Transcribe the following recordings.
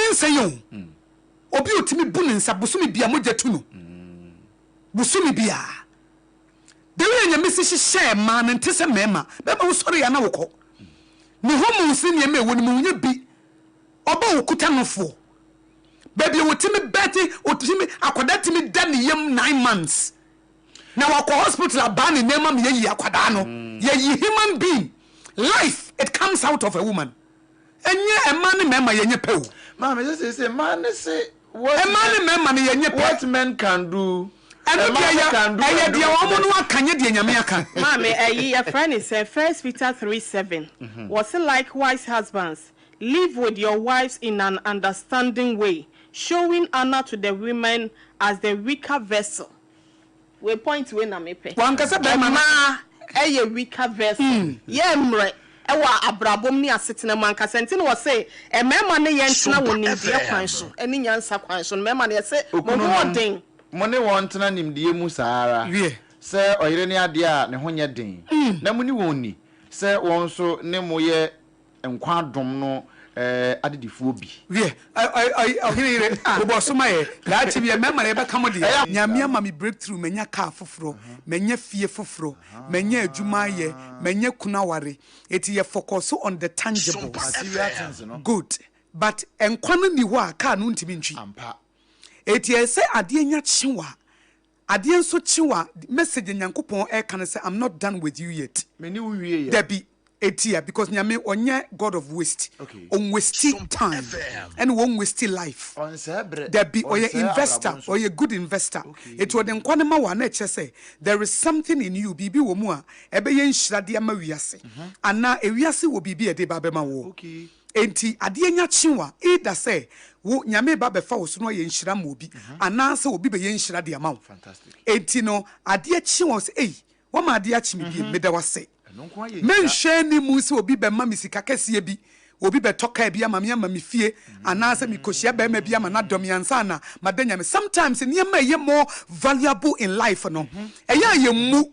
nyensayo obi otimi bu ne nsa busumi bia mogya tu no busumi bia de we nyame si hye ma ne ntese mema beba wo sori ya na wokọ ne homo si ne me woni mu nya bi oba okuta nofo baby wotimi beti otimi akoda timi da ne yam 9 months na wakọ hospital abani nema me yi akoda no ye human being life it comes out of a woman enye emane mema ye nye pew mama say man say what emane mema ne ye nye pew what men can do and dia dia wo no akanye dia nyame aka mama your friend is 1 Peter 3:7 was likewise husbands live with your wives in an understanding way, showing honor to the women as the weaker vessel. We point when I mepe. One kasa be mama a weaker vessel. Yeah, mre. Ewa abrabom ni asetena man kasa nti no say e mema ne ye ntena woni die kwan so eni nyansa kwan so mema ne say mo den mo ne won tena nimdie mu saara say oyire ne ade a ne ho nye den na mu ni woni say won so ne mo ye nkwa dom no adedifuo bi Oheneyere obo so maye la ti bi mema na be kamo de nyame ama me breakthrough menya car foforo menya fie foforo menya adwuma ye menya kunaware eti ye focus on the tangible good but enkwana ni ho a car no ntimi ntwi ampa eti ye say ade nya chiwa ade enso chiwa message nyankopon e kan say I'm not done with you yet meni wo wie ye there be etia because nyame onye God of waste on wasting time and won wasting life on sebre there be oye investor or a good investor it would nkwane ma wa na eche say there is something in you bibi wo mu a ebe ye nhirade ama wiase ana ewiase wo bibi e de ba be ma wo enti ade nya chiwa either say wo nyame ba be fa wo so no ye nhira ma obi ana say obi be ye nhirade ama wo fantastic enti no ade chiwa say eh wo ma ade achi me bi meda wase men sheni musi obi be ma misika kese bi obi be toka bi ama me fie anase mi koshia be ma bi ama na dom yansa na madanya me sometimes niam ye more valuable in life no eya ye mu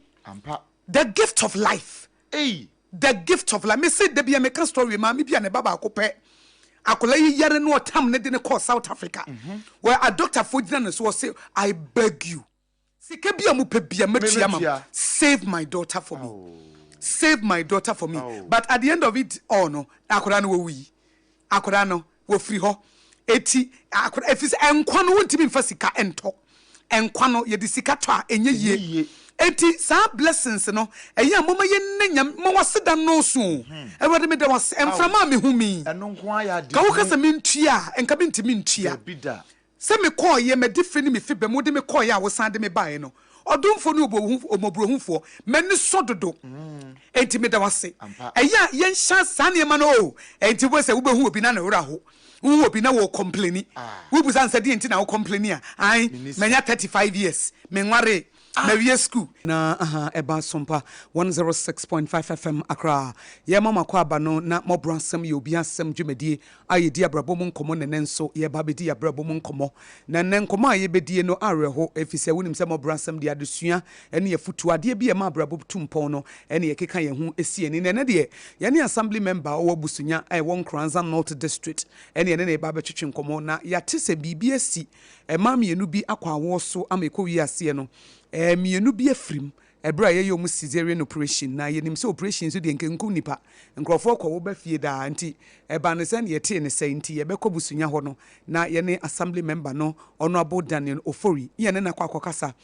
the gift of life the gift of life me say de bi me can story ma me bi na baba akopɛ akola yi yare no tam ne de ne call South Africa where a doctor fojina no so say I beg you sika bi amu pe bia matua ma save my daughter for me save my daughter for me but at the end of it all no akoda no wi akoda no wo free ho eti akoda efis enkwa no wontimi mfa sika ento enkwa no ye de sika to a enye yie eti sa blessings no eya mama ye nnyam mo waseda no so ewade me de was emframa me humi eno nko ya de ka wo kasa me ntua enka be ntimi ntua bida se me call ye me different me fibe mo de me call ya wo san de me bae no odumfo ni omobrohufo meni sododo enti me da wase eya yen hya sane ma no enti wo se wo behu obi na na wura ho wo obi na wo complaini wo bu san se de enti na wo complaini a ai menya 35 years me nware na wie school na eba Sompa 106.5 FM Accra ye mama kwa aba no na Mọborọ Asem ye obi asem dwumadie aye di abrabom nkomo ne nenso ye ba bedi abrabom nkomo na ne nkomo aye bedie no areho efise wonim se Mọborọ Asem de adesua ene ye futu ade bi ye ma abrabom tumpon no ene ye keka ye hu esie ni ne de ye ne assembly member o busunya ai won Kranza North District ene ye ne ba betwetwe nkomo na ya tese bibi esi ema mienu bi akwa awo so ameko wi ase no mienu bi afrim ebra ye yom cesarean operation na ye nim se operation so de nkenku nipa nkrofo kwa wo ba fie da anti eba ne se ye te ne se nti ye bekọ busunya ho no na ye ne assembly member no honorable Daniel Ofori ye ne na kwa akokasa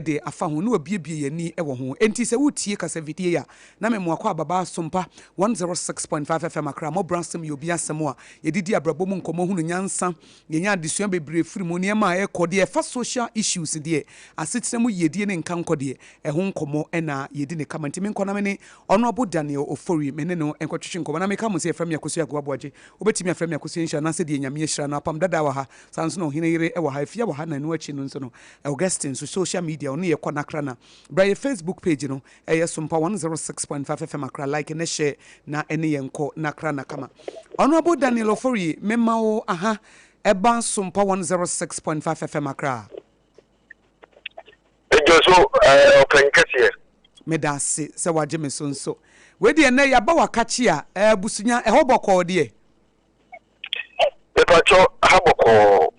de afa ho no obiebie ye ni ewo ho enti se wutie kasa vidie ya na me mo akwa baba Sompa 106.5 FM Accra Mọborọ Asem ye obi asem a ye didi abrabom nkomo hunu nyansa ye nya adesua bebre firi mu ne ma e kode e fa social issues de asetemu ye die ne nkanko de e ho nkomo ena yedi ne kama ntimi nkona mene honorable Daniel Ofori mene no enkotwetwe nkoma na meka mo se afrem Akosua Agwaboaje obetimi afrem Akosua Nhyira na se de nyame Nhyira na Apam Dadaa wa ha sanso no Oheneyere e wa ha afia wa ha na no achi no nso no Augustine so social media ono ye kona kra na bra Facebook page no e Sompa 106.5 FM Accra like and share na ene ye nko na kra na kama honorable Daniel Ofori memma o eba Sompa 106.5 FM Accra Ejoso openkese medase se waje me sonso we de na ya ba wakachi a busunya ehoboko de Epacho Haboko.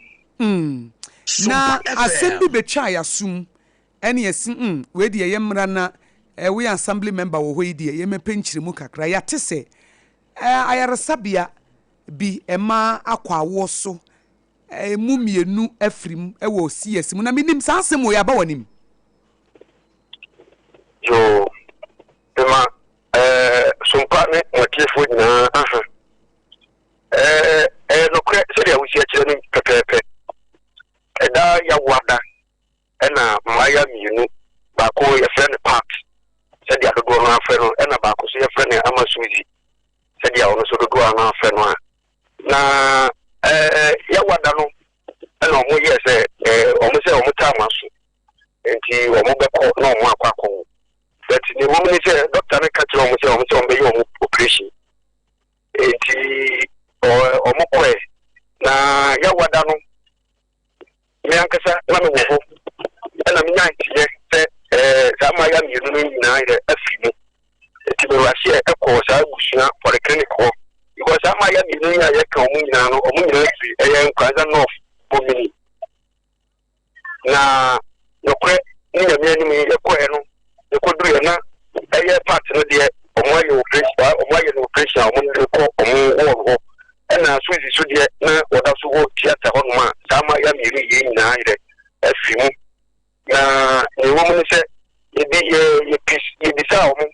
Na assembly betwa yasum ene yesin we de yemra na we assembly member wo hoyi de yemepenchire mu kakra ya tese ayaresabia bi ema akwa wo so mu mienu afrim wo CS mu na minim sa asem wo ya ba wanim Yo tema Sompa ne motifo na no kre se dia wo sia kire ni pepepe eda ya wada ena maya mienu ba ko ye friend park se dia dodo no afre no ena ba ko so ye friend amasuzi se dia ono so dodo no afre no na ya wada no ena omo ye se omo tamaso enti omo be ko na omo akwa but ni woman ni se doctor na catch omo se be yo operation enti omo ko na ya wada no me ankasa na me wo na me nyantie se sama ya mienu no nyina ire afimu enti be wahye ekọ sa busua for the clinic ho because sama ya mienu nya ye ka omu nyina no omu nyina fi eye nkwanza north bomini na nokwe ni ya me anim ekọ no ekoduru na eye part no de omo aye operation omo ndeko omo wo ena suzi so de na oda so wo theater ho no ma sama ya mienu ye nyina ire afimu na ni woman se ye bisa omo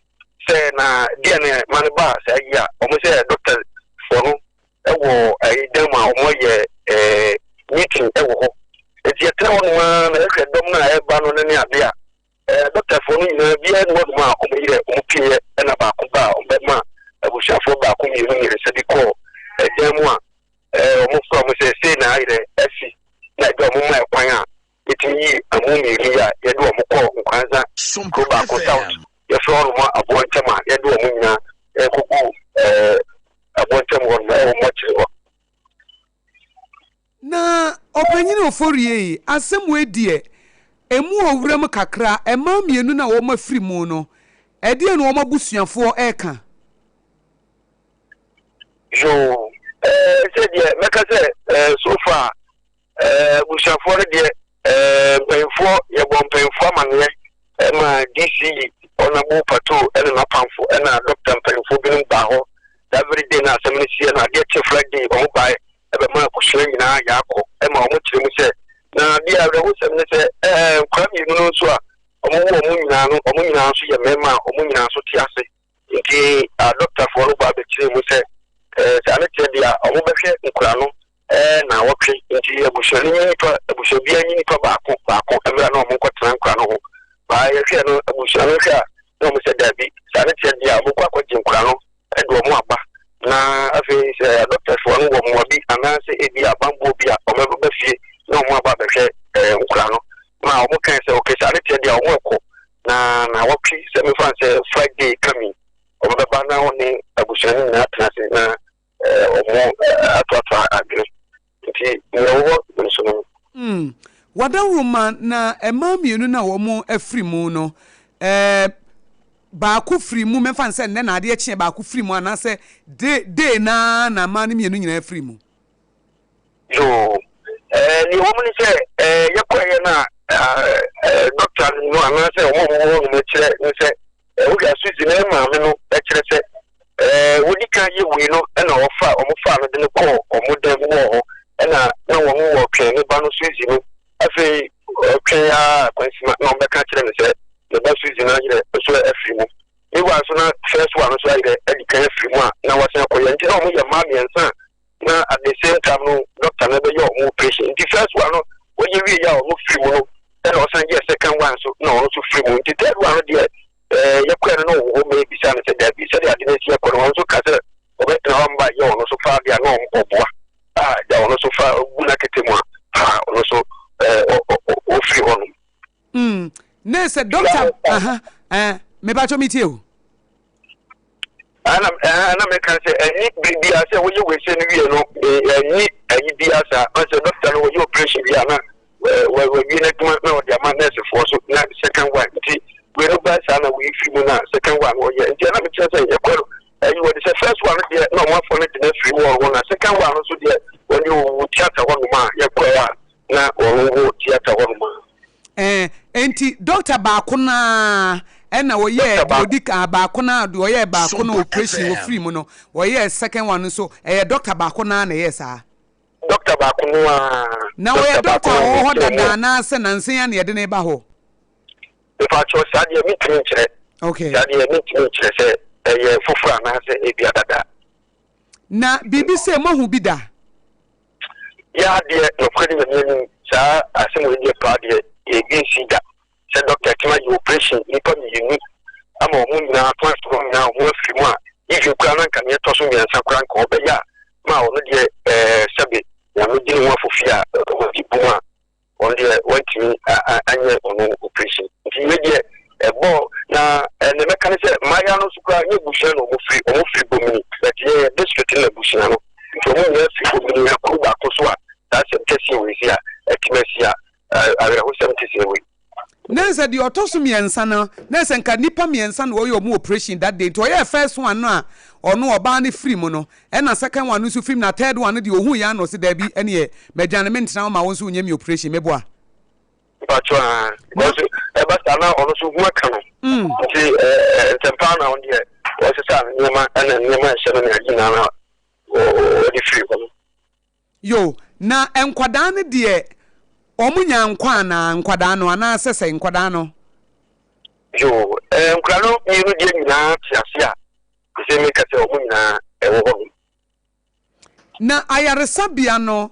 se na dia ne manba se ya omo se doctor for no ewo dema omo ye meeting ewo ho eti etra ono ma na ehwe dom na eba no ne abia doctor for no na bia no ma omo yire omo pie na ba ko ba omo ma abushafo ba ko mi ni se di ko demu a omo so omo se na ire afi na do omo ma kwan a eti amumi ria ye do omo ko nkwanza ko ba ko south ye so no abontema ye do omo nyina kuku abontema won ma omo chiro na opanyini oforie asem we die emu owuram kakra ema mienu na wo mafiri mu no edie no wo mabusuafo eka jo se die meka se so far busuafo de penfo ye bon penfo amanwe ma DC ona bu pato ene na pamfo ena doctor penfo bi ba ho every day na asem ni sie na de Friday o ba ebe ma ko hwe nyina yakọ ma o mo kire mu se na dia rewo sem ne se kwa mi no so a o mo nyina so ye mema o mo nyina so ti ase nti doctor for no ba be kire mu se se ane tie dia o mo be hwe nkura no na wotwe nti abushani ni ni pa baako emra na o mo kwetena nkura no ho ba ye hwe no abushani hwe a na o mo se dabi se ane tie dia o mo kwa kwaji nkura no do o mo aba na afi se doctor for no wo mo bi anase ebi abambo bi a o me be fie na o mo aba be hwe nkura no na o mo kan se okay se ane tie dia o mo ko na wotwe se me fan se Friday coming o mo be ba na oni abushani na atase na omo atwa agre nti no wo wadawuma na ema mienu na wo mo afiri mu no ba ku firi mu me fan se ne na ade eche ba ku firi mu ana se de na ma ne mienu nyina afiri mu yo ni wo mo ni se yakwaye na doctor no ana se wo no kire ni se wo ga suzi na ma me no kire se wodi kan ye we no na ofa no de ne ko omodam wo ho na wo wo twen ne ba no suzi no afi twen ya kwansima na mbeka kire ne se ne ba suzi na yire so afiri mu e wa so na first one so yire edi kan afiri mu a na wasan ko ye nti na mo ye ma miensa na at the same time no doctor na be yo mo operation nti first one no wo ye wi ya mo firi mu no na wasan ye second one so na wo so firi mu nti third one de yakwa no wo me bisa ne se da bi se da de se ko no so ka se o be na mba yo no so fa dia no oboa da no so fa guna ketemu no so o free on ne se doctor me ba cho metie o ana me kan se any bibia se wo ye we se ni wie no any bibia sa o se doctor no wo ye operation bia na we bi na tuma na o dia ma nurse for so na second one ti we no ba sa na we free mu na second one wo ye nti na me tell say you what is the first one there no more for the free war one second one so there when you theater one ma yakwa na wo theater one ma enti doctor baako na ena wo ye odika baako na wo ye baako na operation wo free mu no wo ye second one so doctor baako na yes doctor baako no na wo ye doctor ho dada na se nansen ya na ye de ne ba ho ifa cho sadia meeting kire okay sadia meeting kire se fufura na se ebia dada na bibi se mahu bi da ya de no kwani me sa asem we pa de ABC da se doctor kima yi operation ni pa mi yinu ama o mu na transform na o fi mu a ifi kura na kan ye to so mi ansa kura nko be ya ma o no de sebe ya no di nwa fofia o di buma on de want me anye ono operation nti me de ebo na ne meka ne se maya no sukura nye bushe no mo free bomini but ye district na bushe no nti o mo ye free bomini ya ko ba Akosua that's tesi we sia etimesia awere ho sem tesi we nese di otoso miensa no nese nka nipa miensa no oyo mu operation that day to ye first one no a ono oba ne free mu no e na second one no so free na third one no di ohun ya no se da bi ene ye mejanement na ma won so nya mi operation meboa Bachwa, because basta na ono so hu aka no. Nti tempa na on de o se sa nyema ana nyema hye no na agina na o di free ko. Yo, na enkwada ne de omunya nkwa na nkwada no ana sese nkwada no. Yo, nkwada no ni ru de nyina tiase a. Se me ka se omunya ewo ho. Na ayaresabia no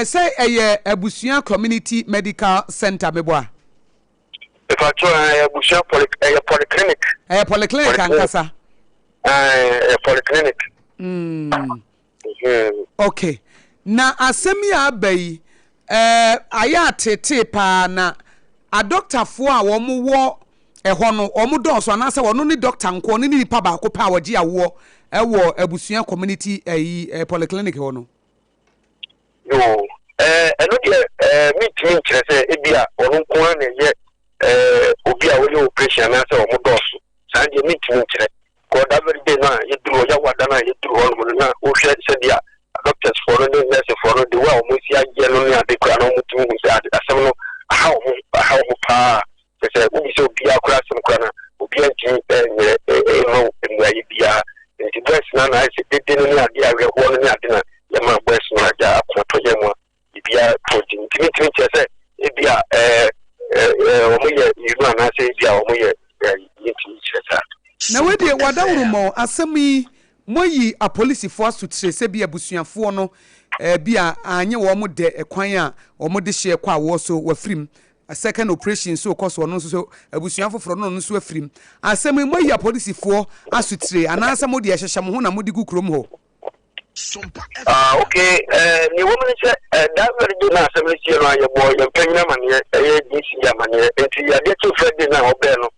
say Abusua Community Medical Center meboa. If I try Abusua polyclinic. Polyclinic ankasa. Polyclinic. Okay. Na asemi abai aya tete pa na a doctor fo a wo mo wo ho no o mo do so na se wo no ni doctor nko ni nipa ba ko pa waji awo wo Abusua Community polyclinic ho no. Yo eno de meeting kire se ebia onu ko na ye obi a wo operation na se o mo doso san de meeting kire ko da very day na ye duro ya wada na ye duro onu na o hwe se dia doctors for no nurse for no de wa o mo si agye no na de kura no mo tumi se asem no how mo pa se obi se obi akura asem kura na obi anti no enwa ye bia nti dress na na se de no ni ade awe ho no ni ade na yama boys no aja akoto yema bibia protein timi chese ebia omoye yiru na se ebia omoye yiti chese na wedi wadawrumo asemi moyi a police force to se bia busuafo no bia anye wo mo de ekwan a wo mo de hye kwa wo so wafrim a second operation so cost wo no so abusuafo fro no so wafrim asemi moyi a police for asutire anansa mo de hyehyem ho na mo de gukrom ho. Okay, ni woman say that very good na assembly here no aye boy your penna man here DC ya man here enti ya get to Friday na obe no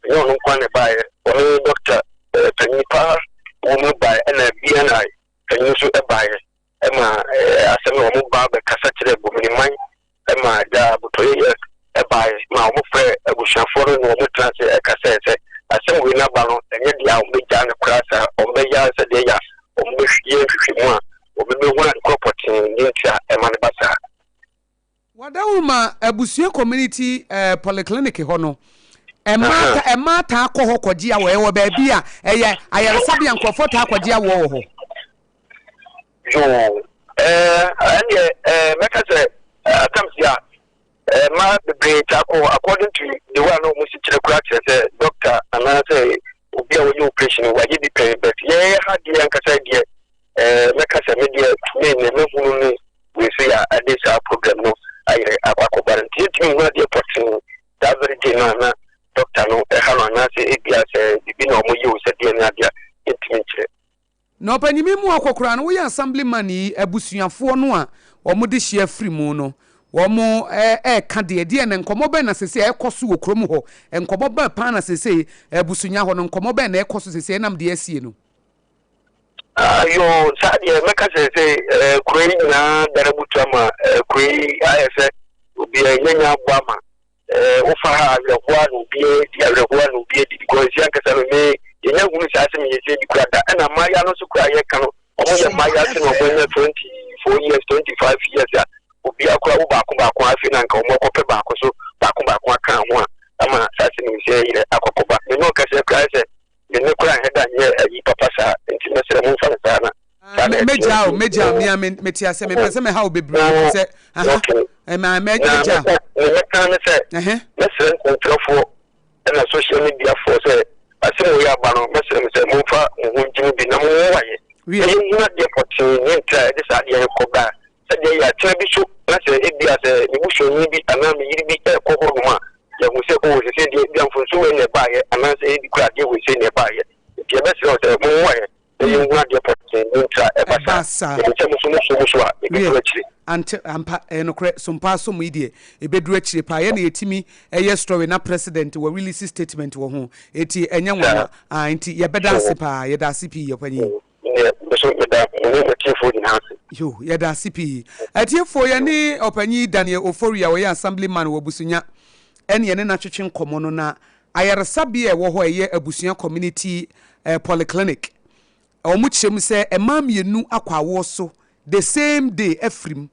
you no kwa ne bae o doctor pennipa woman bae na BNI penni so e bae e ma assembly wo mo ba be kasa kire bo ni man e ma da butoye e bae ma wo fe abushafo no wo transe e kasa e assembly na ba no enye dia wo be ja ne krasa o be ya se de ya Wadawuma Abusua Community Polyclinic ho no emata akọ hokoji a wo ba bia ayaresabi ankofo ta akọji a wo ho yo meka say atamsia ma be tako according to the one no musi kire kura say doctor and say obi a wo operation wa ye be but ye ha di ankasa die meka say media me hunu ni we say a this program no ayire akwakobar nti no dey opportunity that very day na doctor no ha na say ebia say bibi na omo ye o say die na dia etimi kire no panimi mu akokora no we assemblyman yi abusuafo no a omo de hye afri mu no womo ka de na nkomo be na sese ekoso wo krom ho nkomo be pa na sese abusunya ho no nkomo be na ekoso sese nam de asie no yo sadia meka sese kuri na darabutu ama kuri ayese obi nyanya bwama ufa ha rekwa no bi dia rekwa no bi di because yanka sa me yenya hunu sa asem yese di kwada na ma ya no so kwa ye ka no almost my yasin of 24 years, 25 years. Obi akora wo baako afi na nka omo kope baako so baako aka ho a ama sase ni se yire akokoba me no kase kra se me ne kra heda nye ayi papa sa enti me sere mo fa sa na meja me tia se me pese me ha obebre se ma meja me kan se me sere kontrofo na social media for se asem wo ya ba no me sere me se mo fa mo njimu bi na mo waye we na de poti ni ntra de sa de ko ba se ya trebiso na se ebi as ni buso ni bi ana me yiri bi e ko ho no a ya mu se o se de bi amfonso we ne ba ye ana se ebi kura de we se ne ba ye ti e be se o se mo wa ye e na de poti ni ntra e ba sa e che muso a e bi kura ante ampa no kre sompa so mu ide e beduru akire pa ye na yetimi eye story na president we release statement wo ho eti enye nwa enti ye beda asipa ye da asipi ye panyi yo ya da CP atiefo ya ni opanyi Daniel Oforia we assemblyman wo busunya ene ne na twetwe nkomo no na ayaresabe e wo ho eye abusunya community polyclinic omu chem se emamienu akwawo so the same day efrim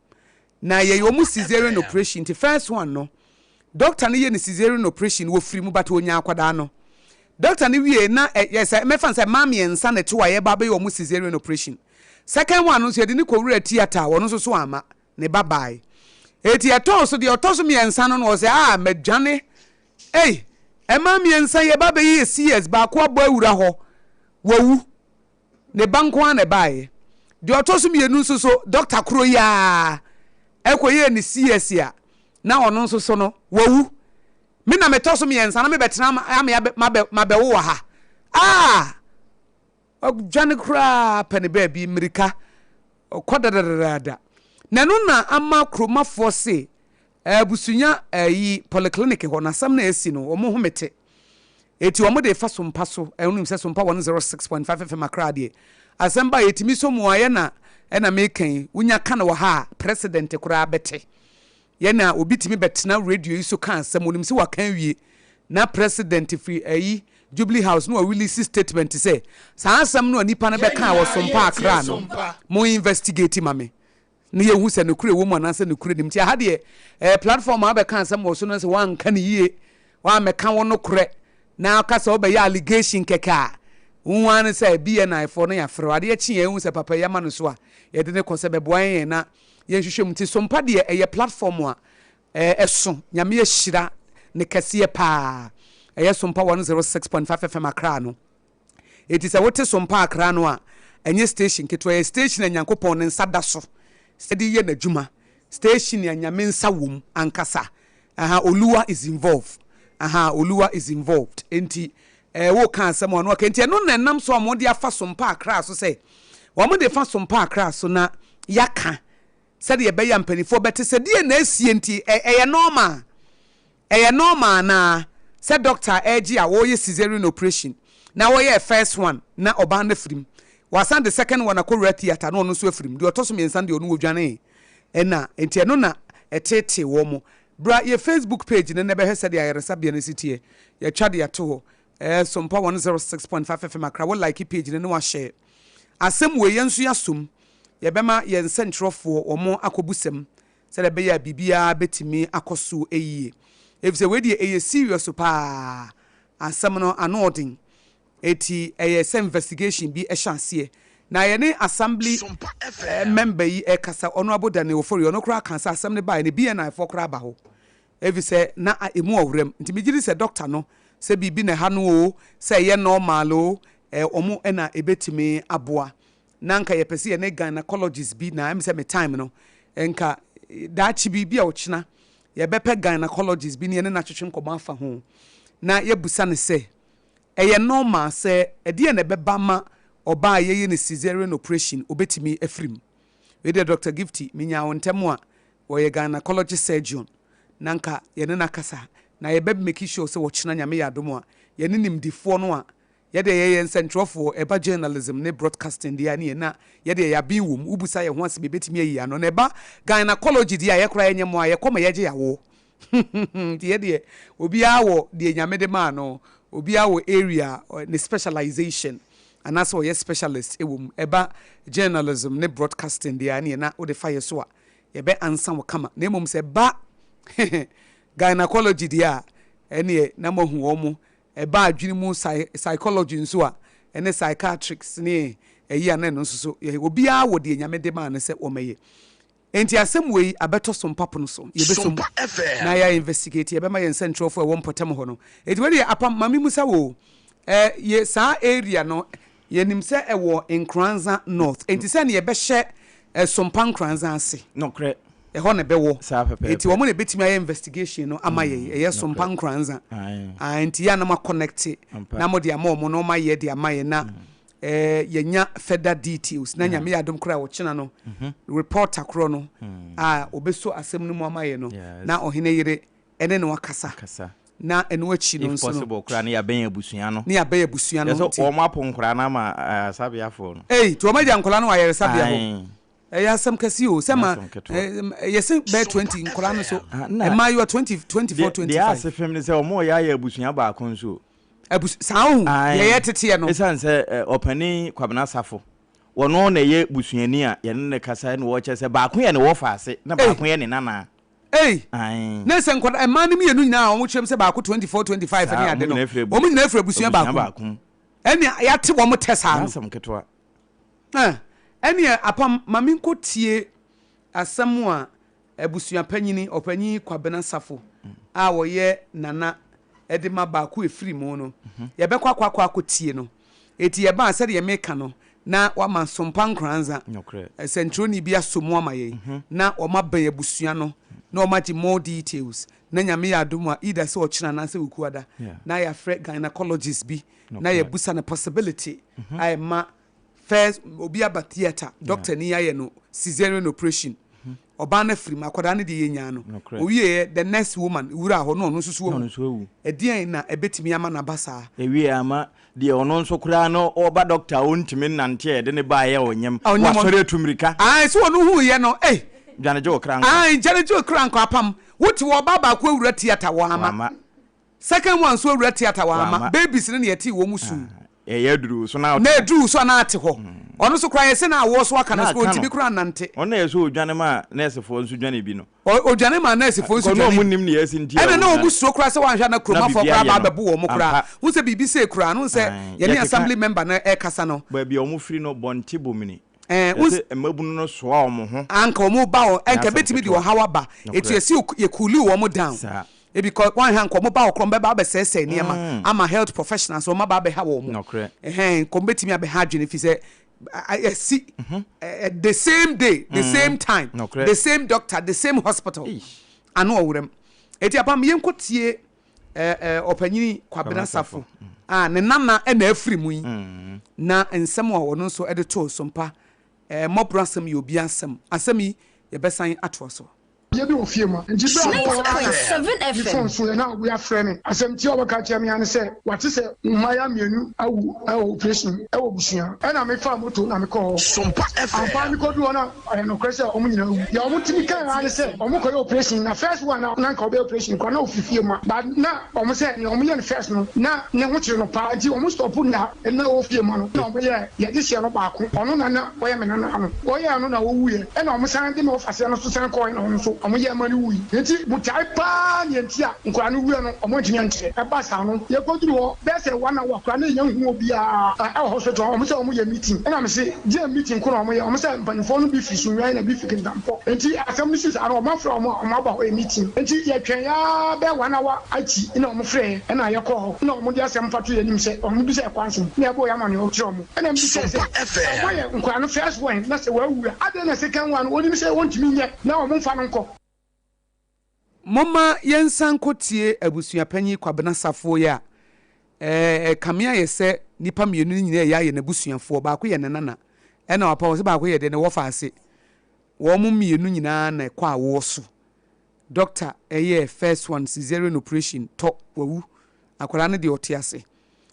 na ye omu cesarean operation the first one no doctor ne ye ne cesarean operation wo frim but onya akwada no doctor ni wie na yes me fan say mam ye nsa ne to wa ye ba be yo mu cesarean operation second one no so de ni kowura theater wono so so ama ne babai eti eto so de otoso me nsa no no say madwane mam ye nsa ye ba be ye CS ba ko abo awura ho wawu ne banko an ne bae de otoso me nu so doctor kro ya ekoye ni CS ya na ono so no wawu me na metoso me yensa na me betena mabe wo ha ogwane kra pene baby mirika kodadadada na no na ama kromafo se abusunya yi polyclinic ho na sam na esi no omo homete eti omo de fa sompa so enunim se sompa 106.5 FM akrade asamba yetimi so mu aye na me kan unya kana wo ha president kra bete yana obitimi betena radio iso kan samonim se wakan wie na president free ayi Jubilee House no release statement say sa asam no nipa na beka wo sompa akra no mo investigate mame ne yehu se ne kure wo mo na se ne kure nim ti ha de platform abeka asam wo so no se wan kan yie wa meka wo no kure na aka se obe ya allegation keka unwan se BNI for no ya frɛ ade ya chi yehu se papa ya ma no so a ye de ne ko se beboan ye na ye hwehwem ti sompa de eye platform a eso nyame ye hira ne kase pa eye sompa 106.5 FM akra no eti se wote sompa akra no a enye station ketwa station anyankopon ne nsa da so sedi ye na djuma station ya nyame nsa wom ankasa oluwa is involved enti wo kan asem ono ka enti no na nam so amode afa sompa akra so se wo mo de fa sompa akra so na yaka sedi ebe ya mpanifo bete sedi na asie enti eye normal na se doctor eji a wo ye cesarean operation na wo ye first one na oba na frim wasan the second one akowura theater na ono so afrim de otoso me nsan de onu wodwane na enti no na etete wo mo bra ye Facebook page ne be hese de ayaresa bia na sitie ye twade ya to Sompa 106.5 FM akra wo like page ne wa share asem we yensu yasom ye bema ye nsentrofo omo akobusem se de be ya bibia betimi akoso eyie efse we de eye serious pa asem no anodin eti eye investigation bi ehyanse na ye ne assembly member yi ekasa ono abodane ofori ono kra kansa asem ne ba ne BNI for kra ba ho efse na emu owrem nti migiri se doctor no se bibi ne ha no o se ye normal o omo na ebetimi aboa na nka ye pese ye ne gynecologist bi na am se me time no enka da chi bibi a ochina ye bepe gynecologist bi ne na twetwe nkomo afa ho na ye busa ne se eye normal se ede ne beba ma oba ye ne cesarean operation obetimi afrim we de Dr. Gifty minya wontemo a wo ye gynecologist surgeon na nka ye ne nakasa na ye be make sure se wo china nyame ya domo a ye ne nimdifo no a ye de ye centrofo eba journalism ne broadcasting dia ne na ye de ya bin wom ubusa ye ho ase betimi ayi ano na eba gynecology dia ye kra ye nyemo a ye koma ye je yawo die de obi awo de nyame de ma no obi awo area ne specialization anaasɛ ɔyɛ specialist ɛwɔ mu ɛba journalism ne broadcasting deɛ ne na wode fa yɛ so a yɛbɛ ansa wo kama na mmom sɛ ba gynecology deɛ a ɛneɛ na mahu wɔ mu ɛba adwene mu psychology nso a ɛne psychiatrics ne ɛyi a na ɛno nso so obiara wɔ deɛ nyame de maa ne sɛ wɔmɛyɛ enti asɛm wei abɛtɔ so mpapo no so yɛbɛsom na yɛ investigate yɛbɛma yɛn nsɛntrɔfo a ɛwɔ mpɔtam hɔ no enti wɔde yɛ apam mame mu sɛ wo yɛ saa area no yɛnim sɛ ɛwɔ Nkranza North enti sɛ ne yɛbɛhyɛ Sompa Nkranza ase nokorɛ ɛhɔ ne bɛwɔ saa pɛpɛ enti wɔn ne bɛtumi ayɛ investigation no ama yɛ ɛyɛ Sompa Nkranza enti ya na ma connect na mo de ama ɔmo no ma yɛ de ama yɛ na yɛnya further details na nyame yadom kora wɔkyena no reporter koro no a obeso asɛm no mu ama yɛ no na Oheneyere ɛne ne wakasa na ɛno akyi no nso no possible kora ne yɛbɛn abusua no so ɔmo apon kora na ma sabiafo no to ɔmo gya nkola no ayɛ sabia ho ɛyɛ asɛm kɛse o sɛ ma yɛse bɛ 20 nkola no so ɛma you 24 25 deɛ asɛ fam ne sɛ ɔmo yɛ abusua baako nso sao yɛyɛ tete no ɛsan sɛ ɔpani Kwabena Safo wɔno na yɛ busuani a yɛne ne kasa ne wɔkyɛ sɛ baako yɛ ne wɔfa ase na baako yɛ ne nana na sɛ nkɔda ɛma no mmienu nyinaa ɔmo kyerɛm sɛ baako 24 25 ne ade no ɔmo nyinaa afiri abusua baako ɛne yɛate wɔn tɛ saa no asɛm ketewa ɛne apam mame nkɔ tie asɛm a abusua panyini ɔpanyi Kwabena Safo a wɔyɛ nana ɛde ma baako efiri mu no yɛbɛkɔ akɔ tie no eti yɛba sɛ de yɛmeka no na wama Sompa Nkranza sentroni bi asomu ama yɛ na ɔma bɛn abusua no na ɔma gye more details na nyame yɛ adom a either sɛ ɔkyena na sɛ okuada na yɛafrɛ gynecologist bi na yɛbusa no possibility a ɛma first obi aba theater doctor ni yɛ no cesarean operation ọba na firi makwada ne de yenya no owie the next woman wura ho no nso wu edian na ebetimi ama na basa ewie ama de ono nso kura no oba doctor ontimi nante de ne ba ye onyem wasori atumrika so ono hu ye no janeje okranko janeje okranko apam wuti wo baba ko wura theater wo ama second one so wura theater wo ama babies ne yeti wo musu duru so na duru so na ate ho ono so kra yese na awo so aka na so ntimi kra nante ono yeso odwane ma nurse fo nso dwane bi no odwane ma nurse fo nso dwane no munnim ne yesi ntia ene na omu so kra se wanhwa na kroma fo kra ba bebu wo mo kra wo se bibi se kra no se ye ne assembly member na e kasa no ba bi omu free no bonti bomini wo se mabunu no so a omo ho anka omu ba o enka betimi di o hawa ba etu esi ye kuli wo mo down because one hand come ba okrom be ba be sese niema ama health professionals o ma ba be ha wo mo kom betimi abe ha dwene fi se I see the same day, the same time, the same doctor, the same hospital. I know them. Eti apam yenko tie opanyini Kwabena Safo. Ne nana e na afiri mu yi. Na ensem a wono so e de to Sompa Mọborọ Asem ye obi asem. Asem yi ye besan ato so. Ye bi ofie ma nti bra 7 FM so na we afrɛ asɛm ti obaka kyerɛ me ane sɛ wate sɛ mmaya mienu awu operation ɛwɔ busua ɛna me fa moto na me kɔ Sompa FM ampa me kɔ do na no kresɛ ɔmo nyina wu ya ɔmo timi kan ane sɛ ɔmo kɔ operation na first one na nka ɔbɛ operation kɔ na ofifie ma ba na ɔmo sɛ ne ɔmo yɛ no first no na ne ho kyerɛ no pa nti ɔmo stop na na ofie ma no na ɔmo yɛ yɛ de hyɛ no baako ɔno na ɔyɛ me na no ɔyɛ no na wɔwu yɛ ɛna ɔmo san de me ofase no so san kɔ na ɔno so ɔmo yɛ mani wuyi nti mutai pa nti a nkwa no wuye no ɔmo ntumi nkyerɛ ɛba sa no ye koduru hɔ bɛsɛ wana wa kra na yan hu obi a hospital ɔmo sɛ ɔmo yɛ meeting ɛna me se je meeting ko na ɔmo yɛ ɔmo sɛ mpanifo no bi fi sunwan na bi fi kindampɔ nti asɛm no sisi ara ɔmo afra ɔmo aba hɔ meeting nti ye twɛn ya bɛ wana wa achi na ɔmo frɛ ɛna ye kɔ hɔ na ɔmo de asɛm fato yɛ nim sɛ ɔmo bi sɛ kwanso na ɛbɔ ya ma ne ɔkyerɛ ɔmo ɛna bi sɛ ɔmo yɛ nkwa no first one na sɛ wa wura ade na second one onim sɛ wɔntumi nyɛ na ɔmo mfa no nkɔ Mama yensan kotie abusua panyi Kwabena Safo ya kamea ye se nipa mienu nyina ya ye na busuafo ba ko ye ne nana ena wapa wo se ba ko ye de ne wo fa ase wo mu mienu nyina na kwa wo so doctor first one cesarean operation to wawu akwara ne de otiase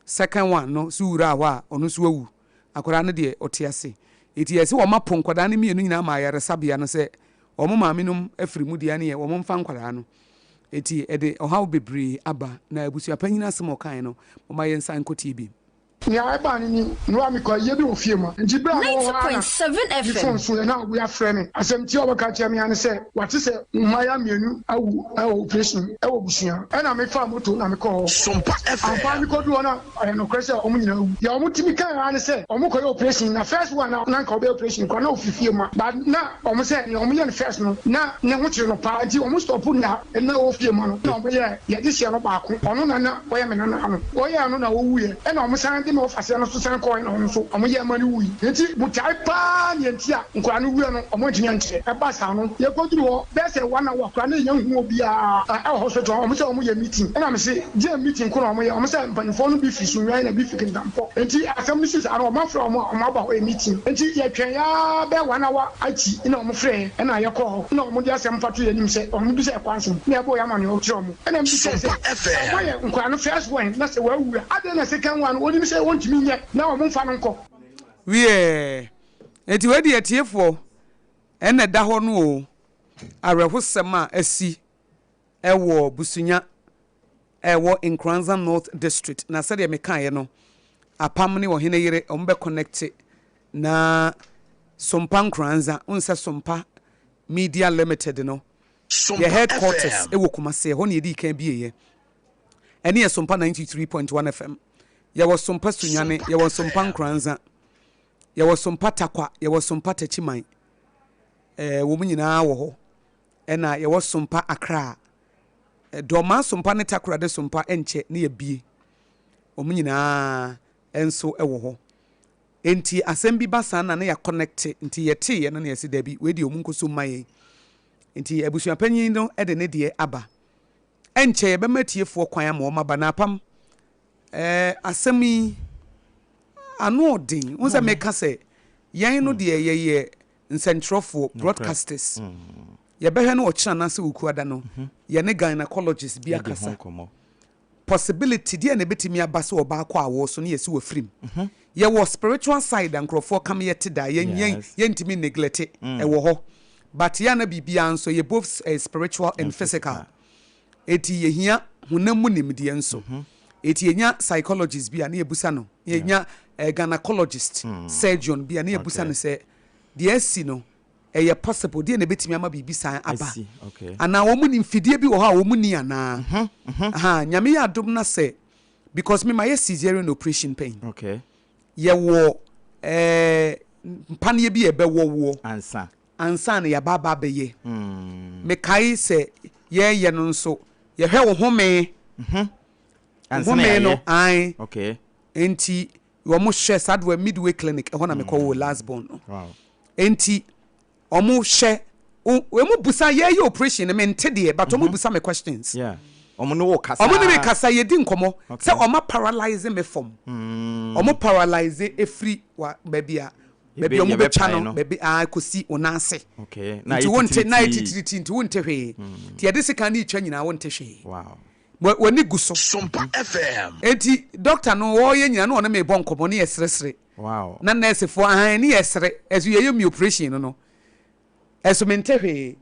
second one no su wura ho a ono su wawu akwara ne de otiase eti yesi wo mapon kwada ne mienu nyina ma ya resabia no se omo maaminum afiri mu dia ne ye omo mfa nkwara no eti ede ohaw bebre aba na abusua panyina asem okan no mama yensan kotie bi ya eba ni no mi ko ye bi ofie ma nti bra no 90.7 FM so na we are friend asem ti obaka che me ane se wate se mmaya mienu awu operation e wo busua e na me fa moto na me ko Sompa FM ampa mi ko do na no kwese o munyina wu ya o mutimi kan ane se o mu ko operation na first one na ka operation ko na ofifie ma but na o mu se o mu ye first no na ne ho kire no pa nti o mu stop na na ofie ma no na o ye di se no ba ko ono na o ye me na no o ye no na wo wu ye e na o mu san de no fase no so san ko no so o mu ye ma ni wu nti butai pa ni nti a nkwa no wu no o mu ntimi nkire e ba sa no ye ko duru ho be se wana wa kwa na ye hu obi a hospital o mu se o mu ye meeting e na me se je meeting ko no o mu se mpanifo no bi fi sunwan na bi fi kindampo nti asem ni sisa no o ma fra o ma ba ho meeting nti ye twen ya be wana wa achi na o mu frɛ e na ye ko na o mu di asem fato ye nim se o mu bi se kwanso na ye bo ya ma ne o kire o mu e na me se o ye nkwa no first one na se wa wu ade na second one o nim se won timi nye na o mu fa no nko wie enti we di etiefo ene da ho no o arehosem a asi ewo busunya ewo Nkranza North District na sɛ de me kan no apam ne Oheneyere ombe connect na Sompa Nkranza unse Sompa Media Limited no the headquarters ewo Kumase ho ne edi kan bieye ene ye Sompa 93.1 FM ye wo Sompa Sunyane ye wo Sompa Nkranza ye wo Sompa Takwa ye wo Sompa Tachiman wo mu nyina wo ho ena ye wo Sompa Accra doma Sompa ne Takra de Sompa enche ne ye bie wo mu nyina enso ewo ho enti asem bi basa na ya connect nti ye te ye na ye se da bi we di omu nkoso maye enti abusua panyin no de ne de aba enche ye be matiefo kwan ama o maba na apam asemi ano odin unse meka se yan no de ye nsentrofo broadcasters ye behwe no ochira na se ukuada no ye ne gynecologist bi akasa possibility dia na betimi aba se oba akwa awo so ne yesi wafrim ye wo spiritual side ankrofo kam ye teda ye ntimi neglect e wo ho but ya na bibia nso ye both spiritual and physical eti ye hia hunamu nimde nso eti ye nya psychologist bia na ye busa no ye nya gynecologist surgeon bia na ye busa no se de asi no ye possible de na betimi ama bibisa aba ana wo mu ni mfidie bi wo ha wo mu ni ana nyame ya dom na se because me my cesarean operation pain ye wo mpanie bi e be wo ansa na ya baba be ye me kai se ye no nso ye hwe wo home ansa na no ai enti wo mo hwe sadwa midway clinic e ho na me call wo last born no enti omo hwe we mu busa ye operation me ntede but omo busa me questions omo no kasa omo ne kasa ye di nkomo se omo paralyze me from omo paralyze efri wa babia baby omo be chano baby kosi onase na wonte na titiriti nti wonte hwe ti ye de sika na itwa nyina wonte hwe wani guso Sompa FM enti doctor no wo ye nyina no one me bon komo ne yesresre na nurse fo ne yesre ezu ye mi operation no eso mente hwe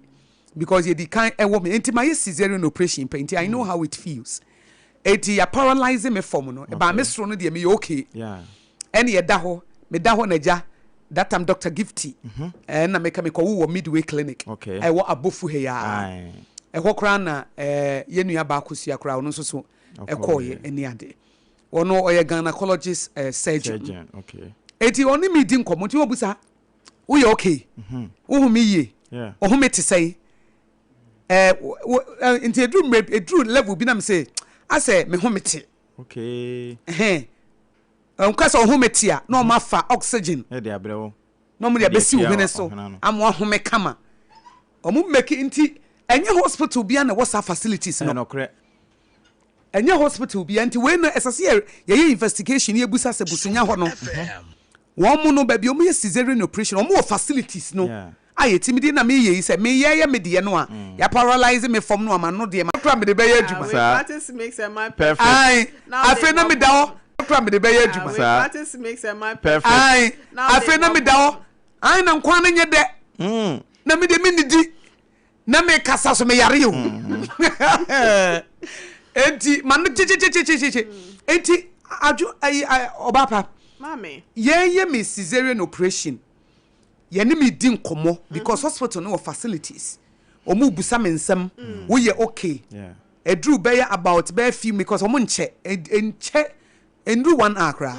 because ye di kan ewo me enti my cesarean operation pain I know how it feels enti ya paralyzing me from no ba me sro no de me okay ene ye da ho me da ho na ja that time Dr. Gifty na me ka me ko wo midway clinic wo abofu he ya ho kra na ye nua ba akosua kra no so ekoye eni ade ono oye gynecologist surgeon eti oni mi di nkomo ti obusa wo ye okay wo mi ye o hu me te say into a true level bi na me say I say me hu me te kwasa o hu me te a na o ma fa oxygen de abrewo no mo de besi wo hene so am wo hu me kama o mu make nti enye hospital bia na what's facilities no enye hospital bia nti we no esase ye investigation ye busa se busunya ho no wo mu no ba bi o mu ye cesarean operation o mu facilities no aye timidi na me ye se me ye me de no a ya paralyze me from no ama no de ma pra me de be ye adwuma practice makes a man perfect afi na me da ho pra me de be ye adwuma practice makes a man perfect afi na me da ho ai na nkwa na nye de na me de me nidi na me kasa so me yare yo enti man che enti aju obapa mami ye me cesarean operation ye ne me din komo because hospital no facilities omu busa me nsam wo ye okay edru be about be few because omu nche endu 1 hour kra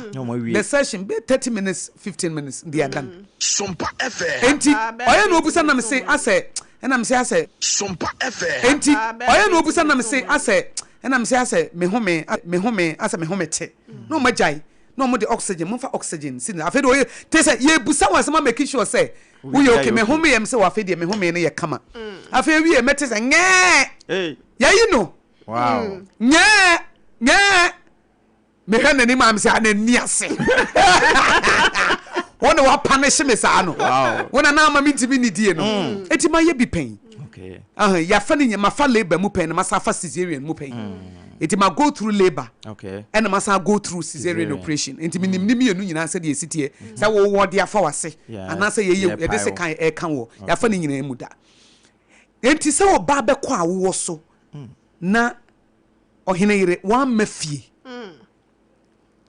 the session be 30 minutes 15 minutes they are done Sompa FM enti oya no busa na me say ase and I'm say Sompa FM enti oya no busa na me say ase and I'm say me home ase me home te no majai no mo the oxygen mo fa oxygen sin afede oye te say ye busa was ma make sure say we okay me home yem say wa afede me home ne ye kama afede wi e mete say nye ya you know wow nye me hwe ni ma me say anani ase wona wa punish me sa no wona na ma minti bi ni die no eti ma ye bi pen okay ya fa ni ma fa labor mu pen ma sa fa cesarean mu pen eti ma go through labor okay and ma sa go through cesarean operation enti minim ni mienu nyina se de esitie sa wo de afa wase ana se ye de se kan e kan wo ya fa ni nyina mu da enti se wo ba be kwa wo so na Oheneyere wa mafie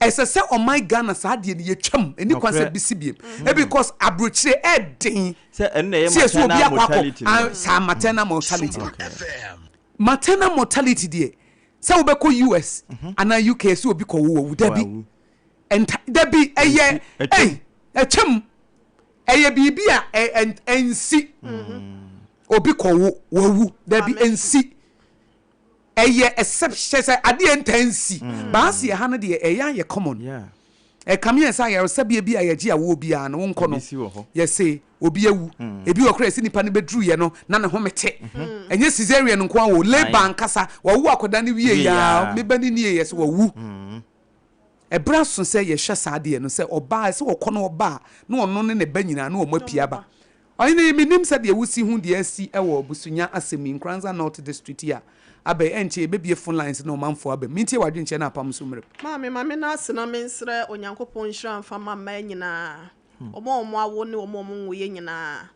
ese se oh my Ghana sa de ye twam eni kwase bisibiem because abrochire edin se enne ye mortality sa maternal mortality maternal mortality de se wo be ko US ana UK se obi ko wo dabi enta dabi eye etwam eye bibia ensi obi ko wo wu dabi ensi eye exception say ade entansi baasi ye hana de eya ye common come here say ye sabia bia ye gia wo bia no wonko no ye say obi awu ebi wo kra si nipa ne bedru ye no na ne ho mete enye cesarean nko wo labor nkasa wo wu akoda ne wie ya me bani ne ye so wo wu ebra so say ye hwe saade no say oba say wo kono oba na ono ne ba nyina na o mapia ba oyine minim say de wusi hu de asi ewo busunya asemi nkranza north district ya abe enche bebie phone lines no manfo abe mintie wadwe nche na apam so mre mame na asena mensre onyankopon hira mfa mama nyina omo awo ne omo nwoye nyina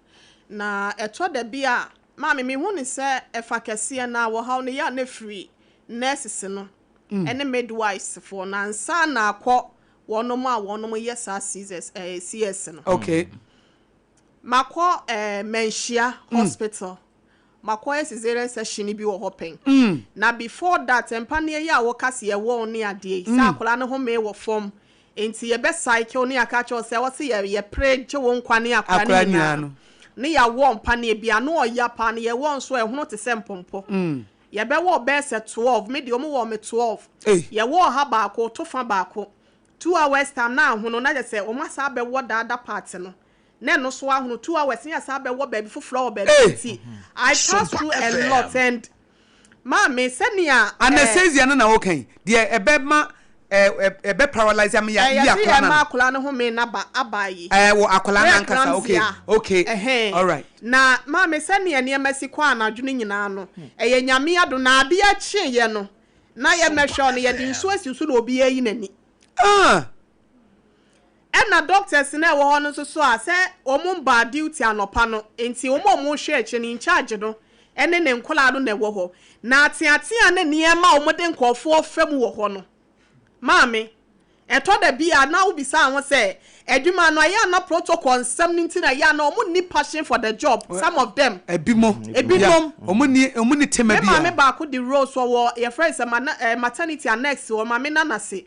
na eto da bia mame me hu ni se efa kese na wo haw ne ya na free nurses no ene midwives for na nsa na akọ wonom yes CS no okay makọ menhia hospital makoye cesarean session bi wo hopen na before that empane ya wo kase ye wo ne ade sa akola ne ho me wo form enti ye be cycle ne aka cho se wo se ye pray che wo nkwane akola ne ne ya wo empane bia no oya pa ne ye wo nso ehunu te se mpompo ye be wo be se 12 me de omo wo me 12 ye wo ha ba ko to fa ba ko 2 hours time na ahunu na je se o ma sa be wo da part no ne no so ahunu 2 hours ya sa be wo baby for floor baby tea I passed through a lot and mama senia anesthesia no na wokan de ebema ebe paralyze am ya akola na akola no ho me na ba abayi wo akola na nkasa okay all right na mama senia ne emasi kwa na adwene nyina no eye nyame ado na ade a kye ye no na ye mehwe no ye de nso asisu na obi ayi nani na doctors na wo hono so a se omum ba duty anopa no enti omum hwe eche ni in charge no ene ne nkola do na wo ho na atiatia na niema omode nkofo fam wo ho no maame eto da bia na ubisa ho se edwuma no ya na protocol nsam nti na ya na omu ni passion for the job some of them ebimom omu ni tema bia maame ba ko di role so wo your friends maternity annex wo maame na na se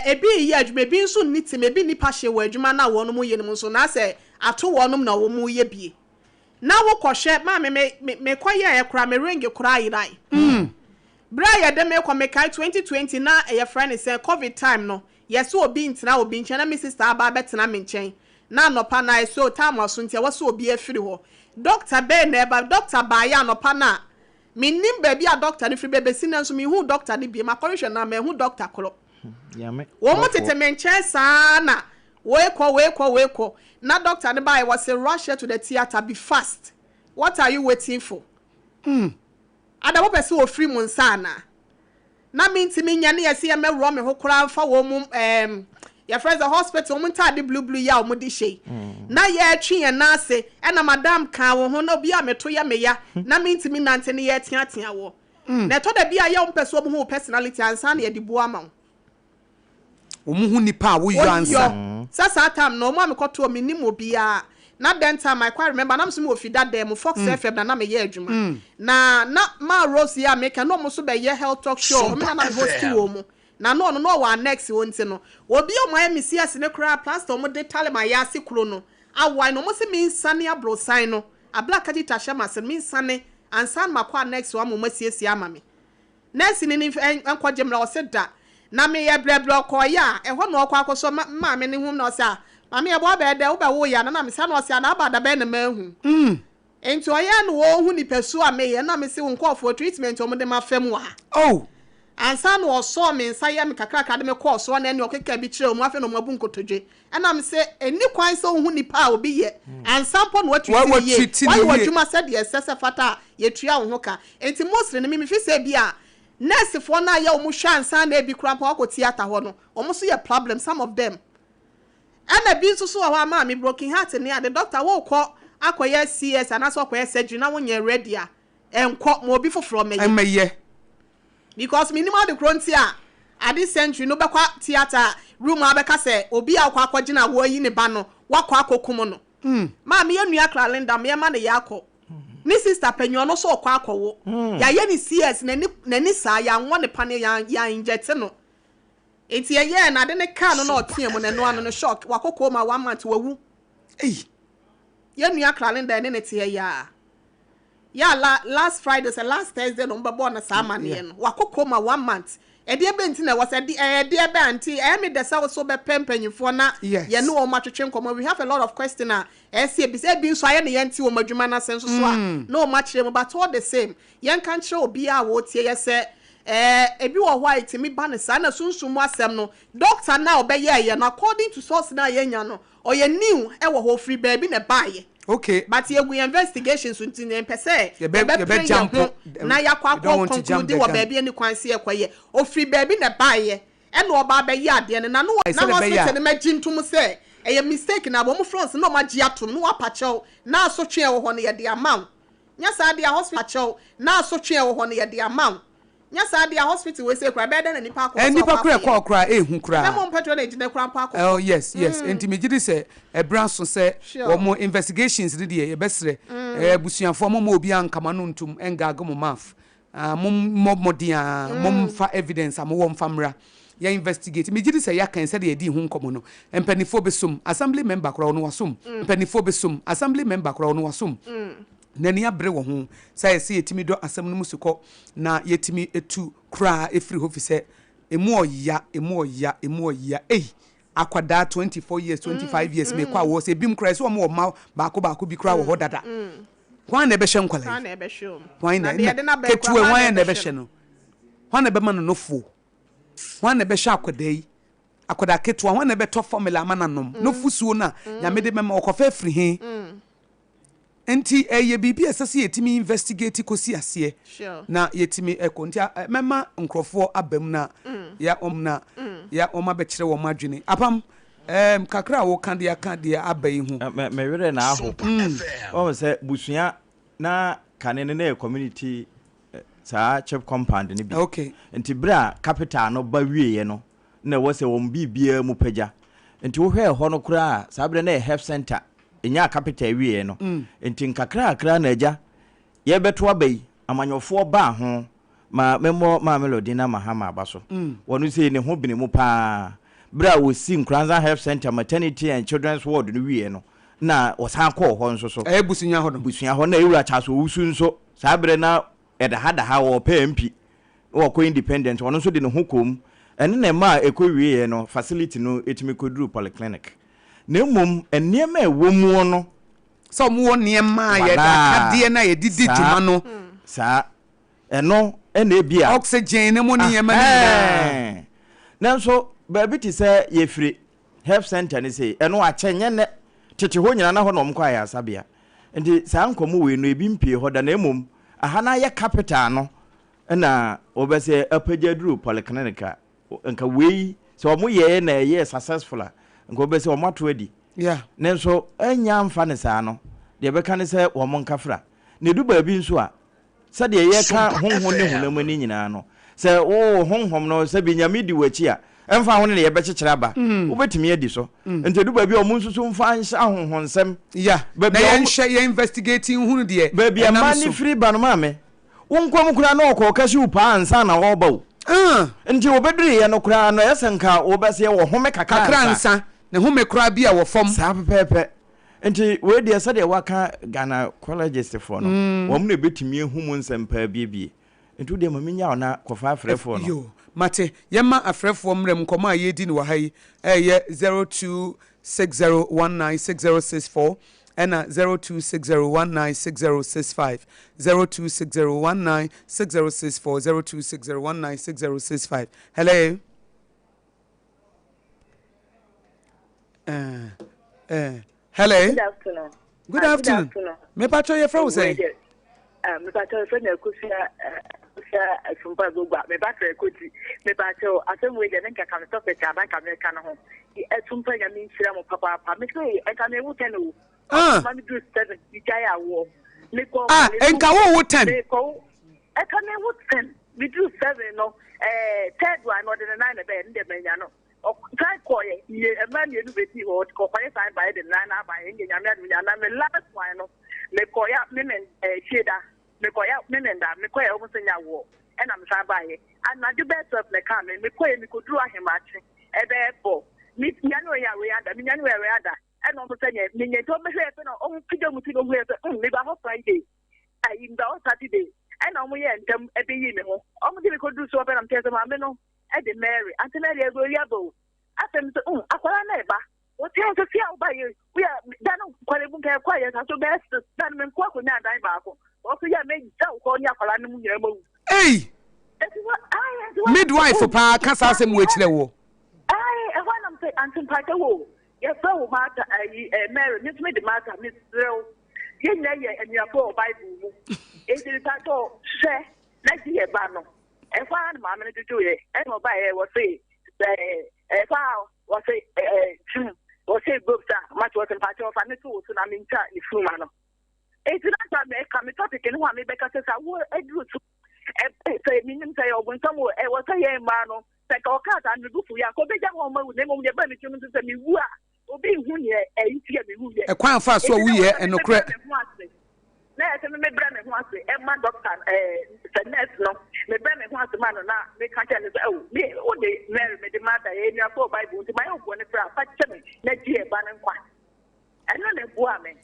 ebi ye adwuma bi nso niti mebi nipa hye wo adwuma na wo no mu ye no nso na se ato wo no na wo mu ye bie na wo kwohwe ma me koye ekra me ring kura yirai bra ye de me ko me kai 2020 na ye friend say covid time no yes obi ntina obi nchen na me sister aba betena me nchen na nopa na so time aso ntia wo so obi afiri ho doctor be na eba doctor ba ya nopa na me nim ba bia doctor ni firi bebe sinenso me hu doctor ni bi ma correction na me hu doctor kolo wo mo tete menche sana weko na doctor ne buy was a rush to the theater be fast what are you waiting for ada wo pese wo free mun sana na minti minya ne yesi me ro me ho kura mfa wo mu your friends the hospital mun ta de blue ya wo di shey na ye atwi ye na ase e na madam kan wo ho na obi a meto ya me ya na minti mi nante ne ye tia wo na to da bia ye wo pese wo ho personality ansa na ye di bo ama omuhu nipa wo yo ansa sasa time no mo amekoto me nim obia na that time I quite remember na so me ofida dem Fox FM na me ye adwuma na ma Rose ya make no mo so be ye health talk show me na host wo mu na no wa next won ti no obi o mo emisi ase ne kura pastor mo de talema ya ase kuro no awai no mo se me nsane abro sign no abla kadi tasha ma se me nsane ansan makwa next wa mo masiesie ama me next ni enkoje mra o se da na me ye bleble ko ya e ho no ko akoso ma me ne hum na o se mami ebo be de wo be wo ya na me se na o se na abada be na mahu enti oya no wo hu ni pesu a me ye na me se wo nkofo treatment o mo de ma fam wa oh ansa no o so me nsa ya me kakra ka de me course so na ne okeka bi kire o mo afi no mo abu nkotodwe na me se eni kwan so hu ni pa obi ye ansa po no treat ye why wadwuma se de sese fata ye tua wo ho ka enti mostly ne me fi se bi a nurse for na ya o mo hwa ansa na ebi kura pa ko theater ho no o mo so ye problem some of them and bi so so wa ma me broken heart ne a the doctor wo ko akoye CS and aso akoye surgery na wo nye ready a enko mo obi foforo me because minimum the frontier at this century no bekwa theater room abeka say obi akwa akogina wo yi ne ba no wakwa akokumo no ma me yanua Kralinda me ma ne yakọ ni sister panyo no so okwa akowo ya ye ni CS na ni sa ya nwo ne pane ya inject no enti ye na de ne car no na otie mo ne no ano no shock wakoko ma 1 month wawu yanua Kralinda ne tie ya last Friday say last Thursday no mbabo na sa mane no wakoko ma 1 month e de benti na was e de be anti me de sa so be pempanyifo na ye no o matwetwe nkomo we have a lot of question see bi say bi so aye ne yenti o madwuma na senso so a no ma kire mo but all the same yen kan kire obi a wo tie ye say ebi wo white mi ba ne sa na sunsumu asem no doctor na obeye ye na according to source na ye nya no o ye new e wo ho free baby ne baaye. Okay, but you investigations until them per se. You be jump na yakwa conclude wo baby any kwanse ekwaye. O free baby na baye. E no oba be ya de na no hospital na magintum say e mistake na bo mu France no magi atom no apachew na asotwe e wo ho na ye de amount. Nya sa de hospital na asotwe e wo ho na ye de amount. Nya sa de hospital we say kra be de na nipa akọ. Nipa kra kra ehu kra. Na mo petrol na ejine kra mpa akọ. Oh yes enti megidi say e branso say wo mo investigations de ye besre busuanfo mo obi ankama no ntum engaga mo maf mo modia mo fa evidence am wo mfamra ya investigate megidi say ya kan say de di hu nkomo no empanifo besom assembly member kra no wasom empanifo besom assembly member kra no wasom nani abre wo ho sai se yetimi do asem no musuko na yetimi etu kra efri ho fi se emu oya akwada 24 years 25 years me kwa wo se bim kra se o ma baako bi kra wo ho dada kwan na ebe hye nkwala kwan na ebe hye kwan na ketuwe wan na ebe hye no kwan na ebe ma no fo kwan na ebe hye akwada ketuwa wan na ebe to formula ama nanom no fusuo na nyame de mema okofa afri he enti ye bibi asase yetimi investigate kosi ase na yetimi ekonti mema nkrofo abam na ya omna ya oma be kire wo madwene apam kakra wo kan de abai hu me were na aho o se busua na kanene na community sa chip compound ni bi okay enti bra capital no ba wieye no na wo se wo bibia mu pagya enti wo hwe ho no kura sa bra na health center enya capital wieye no enti nkakra na agya ye beto abai amanyofo ba ho ma memo ma melody na mahama abaso wonu se ne ho bine mu pa bra wo si nkranza health center maternity and children's ward no wieye no na wosan ko ho nso so busunya ho na ewura chaso wusu nso sa bra na eda ha wo PMP wo ko independent wono nso de ne ho kom ene na ma ekowie no facility no etimi koduru polyclinic na mum enema ewo mu no so mu niema ye da kade na ye didi dwuma no sa eno ena ebia oxygen ne mu niema ni na so ba bi ti say ye free health center ni say eno akyenye ne tete ho nyina na ho no mkwa ya sabia ndi sa nkomo we no ebi mpie ho da na emum aha na ye capital no na obese apagya polyclinic nka we so omo ye na ye successful nka obese omo ato adi ne so anya mfa ne sa no de be kan se omo nkafra ne du ba bi nso a se de ye ka honhon ne hunam ni nyina no se wo honhom no se bi nyame di wachi a emfa ho ne ye be kyekyere aba wobetimi edi so entedu ba bi o mu nsusu mfa anhya ahohonsem ya na ye nhwe ye investigating hunu de ba bi ma ni free ba no ma me wonkom kura na okokasi upa ansa na wo ba wo nti obedri ye no kura no yesenka obese ye wo home kakra ansa ne home kura bi a wo fom sa pepepe nti we de se de waka Ghana colleges for no wo mu na betimi ehu mu nsempa biebie nti de ma menya ona kofa afrefo no yo mate yema afrefo mrem koma yedi ni wa hai eye 0260196064 and 0260196065 0260196064 0260196065 hello hello good afternoon me pacho ye from say me pacho friend Akosua Sompa Gogba me battery koti me pacho asem we de nka kan to peta ban kan ka no ho e Sompa ya mi nhira mo papa me say e kan e wo 10 o ma mi do 7 di jai awo me ko enka wo 10 me ko e kan e wo 10 we do 7 no third one no de 9 be nde menya no try call ye e ma ni enu beti ho ko kwa ye sign by the 9 na by nge nyame adu me last one no me ko ya me men sheda me ko ya me men da me ko ya o musenya wo e na me sa ba ye and na the best of the come me ko ye me ko duru ahemachi e be bo mi nyano ya we ada mi nyano ya we ada e no musenya me nye to me hwe no o kidom ti no hwe me ba ho Friday ayi mba o Saturday e na mo ye ndam e be yi me ho o mo di me ko duru so be na mteze ma me no e de Mary antenna ye go yabo afem so akwara na eba o ti en so fia o ba ye we dan kwale bu ka kwa ye so best dan me kwa ko nya dan ba ko o so ya me ja ko nya akwara no mu nyere mo midwife pa kasa asem we kire wo e wa na mpe antin pa ke wo ye fa wo mata Mary me me de mata me zero ye nya ye eniapo Bible mu e ti ta to she na ji ye ba no e fa na ma me do ye e no ba ye wo say fa wo say o say gobsa match was in party of an to na minta ni fuma no e ti na ta me ka me topic ni wa me be ka se sa wo e duru to e say minim say ogun sam wo e wo say ye ma no se ka o ka ta ni bufu ya ko be ja mo ma wo ne mo me ba mi tum se mi wu a obi hu ye e ti ya mi wu ye e kwan fa so wu ye enokre na e se me bra me hu ase e ma doctor nurse no me bra me hu ase ma no na me ka cha ne so me o de Mary me de mother e ni afọ Bible ti my obo ne fra fa che me na di e ba ne kwa eno ne bua me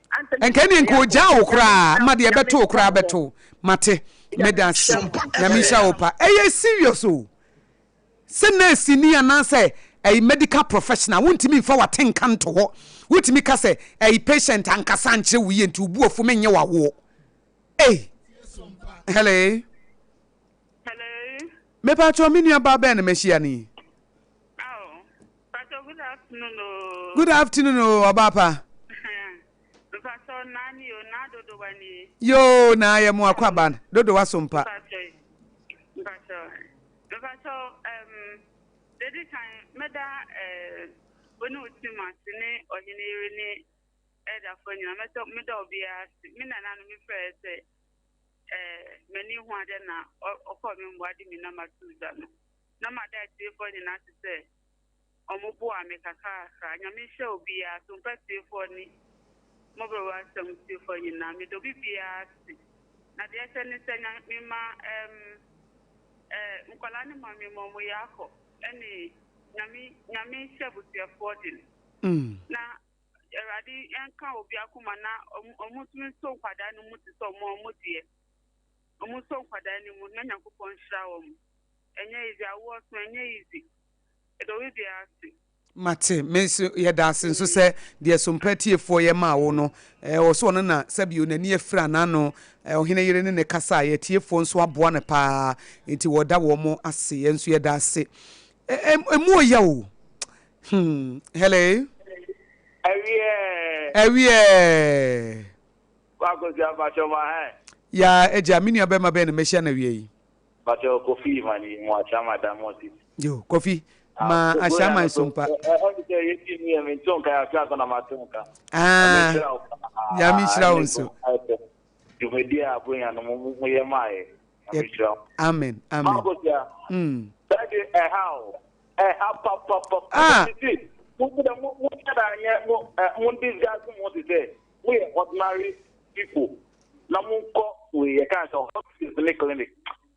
enka ni nko ja wo kra ma de e beto wo kra beto mate me dance na mi sha opa e serious o se nurse ni ananse a medical professional wontimi mfa watenka nto ho wontimi ka se a patient ankasa nche wo ye ntu bu ofu menye wa wo hello me pa cho minu aba ba na mehia ni Pato good afternoon good afternoon abapa Pato nani yo na dodo wani yo na ya mu akwaba dodo wasompa Pato dedi kan meda onu utimati ni Oheneyere ni eda fanyina meda obia mi na nanu mi frese meni hu ade na okọ mi mbadi mi na matuza no na mada tefo ni na se omobo amekaka kra nya mi hye obia so mpete fo ni Mọborọ Asem tefo ni na mi do bibia na de ese ni senya mi ma nkwala ni mami mo yako eni nyami hye butiafo din na eradi yanka obi akuma na omutumi so kwada no muti so mo modie omuso kwada ni mu na Nyankopon hira wo mu enye izi awo so enye izi edo wi bia asi mate meso ye da asenso se de sompatie ye ma wo no wo so no na sabio nani afira na no Oheneyere ne kasa ye tiefo nso aboa ne pa enti woda wo mo ase ye nso ye da ase emu oya o hello awie wa go ja ba choma ha ya eja mini abema be na mehia na wie yi bacho kofi mani mo chama da moti yo kofi ma ashama Sompa ya mi shira unso amen We are ordinary people. We can't hospital clinic.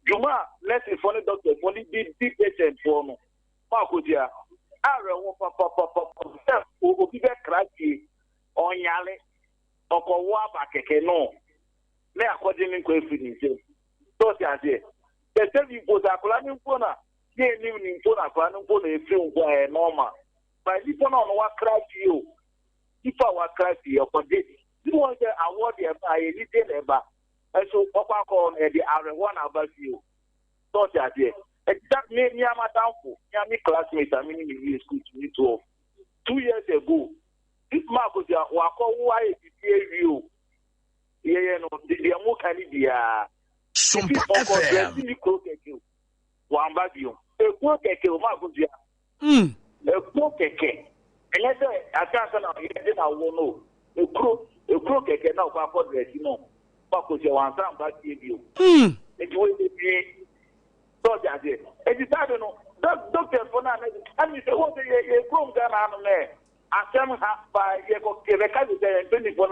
Juma, let's say funny doctor, funny big patient for me. Makutia, I don't want to cracky on Yale or Wabaka. No, they are according to confidence. So, they tell you, was a planning for now. They live in Pona, planning for a film where normal. But if you don't want crack you, if I was cracky or this, you want to award the little ever. And so, Papa call the R1 about you. So, that exact me, my downfall, my classmates, I mean, in school to me 12. 2 years ago, this mark was your walk away you. Yeah, no, the Amokandia. Sompa FM. One bag you. A poor keke, Marcosia. A poor keke. And let's say, I can't know. A crook keke now, Papa, you know. Marcosia, one time back you. It will be so that it. And it's I don't know. Doctor for now, and you say, what a grown gun on there. I come by Yeko, 24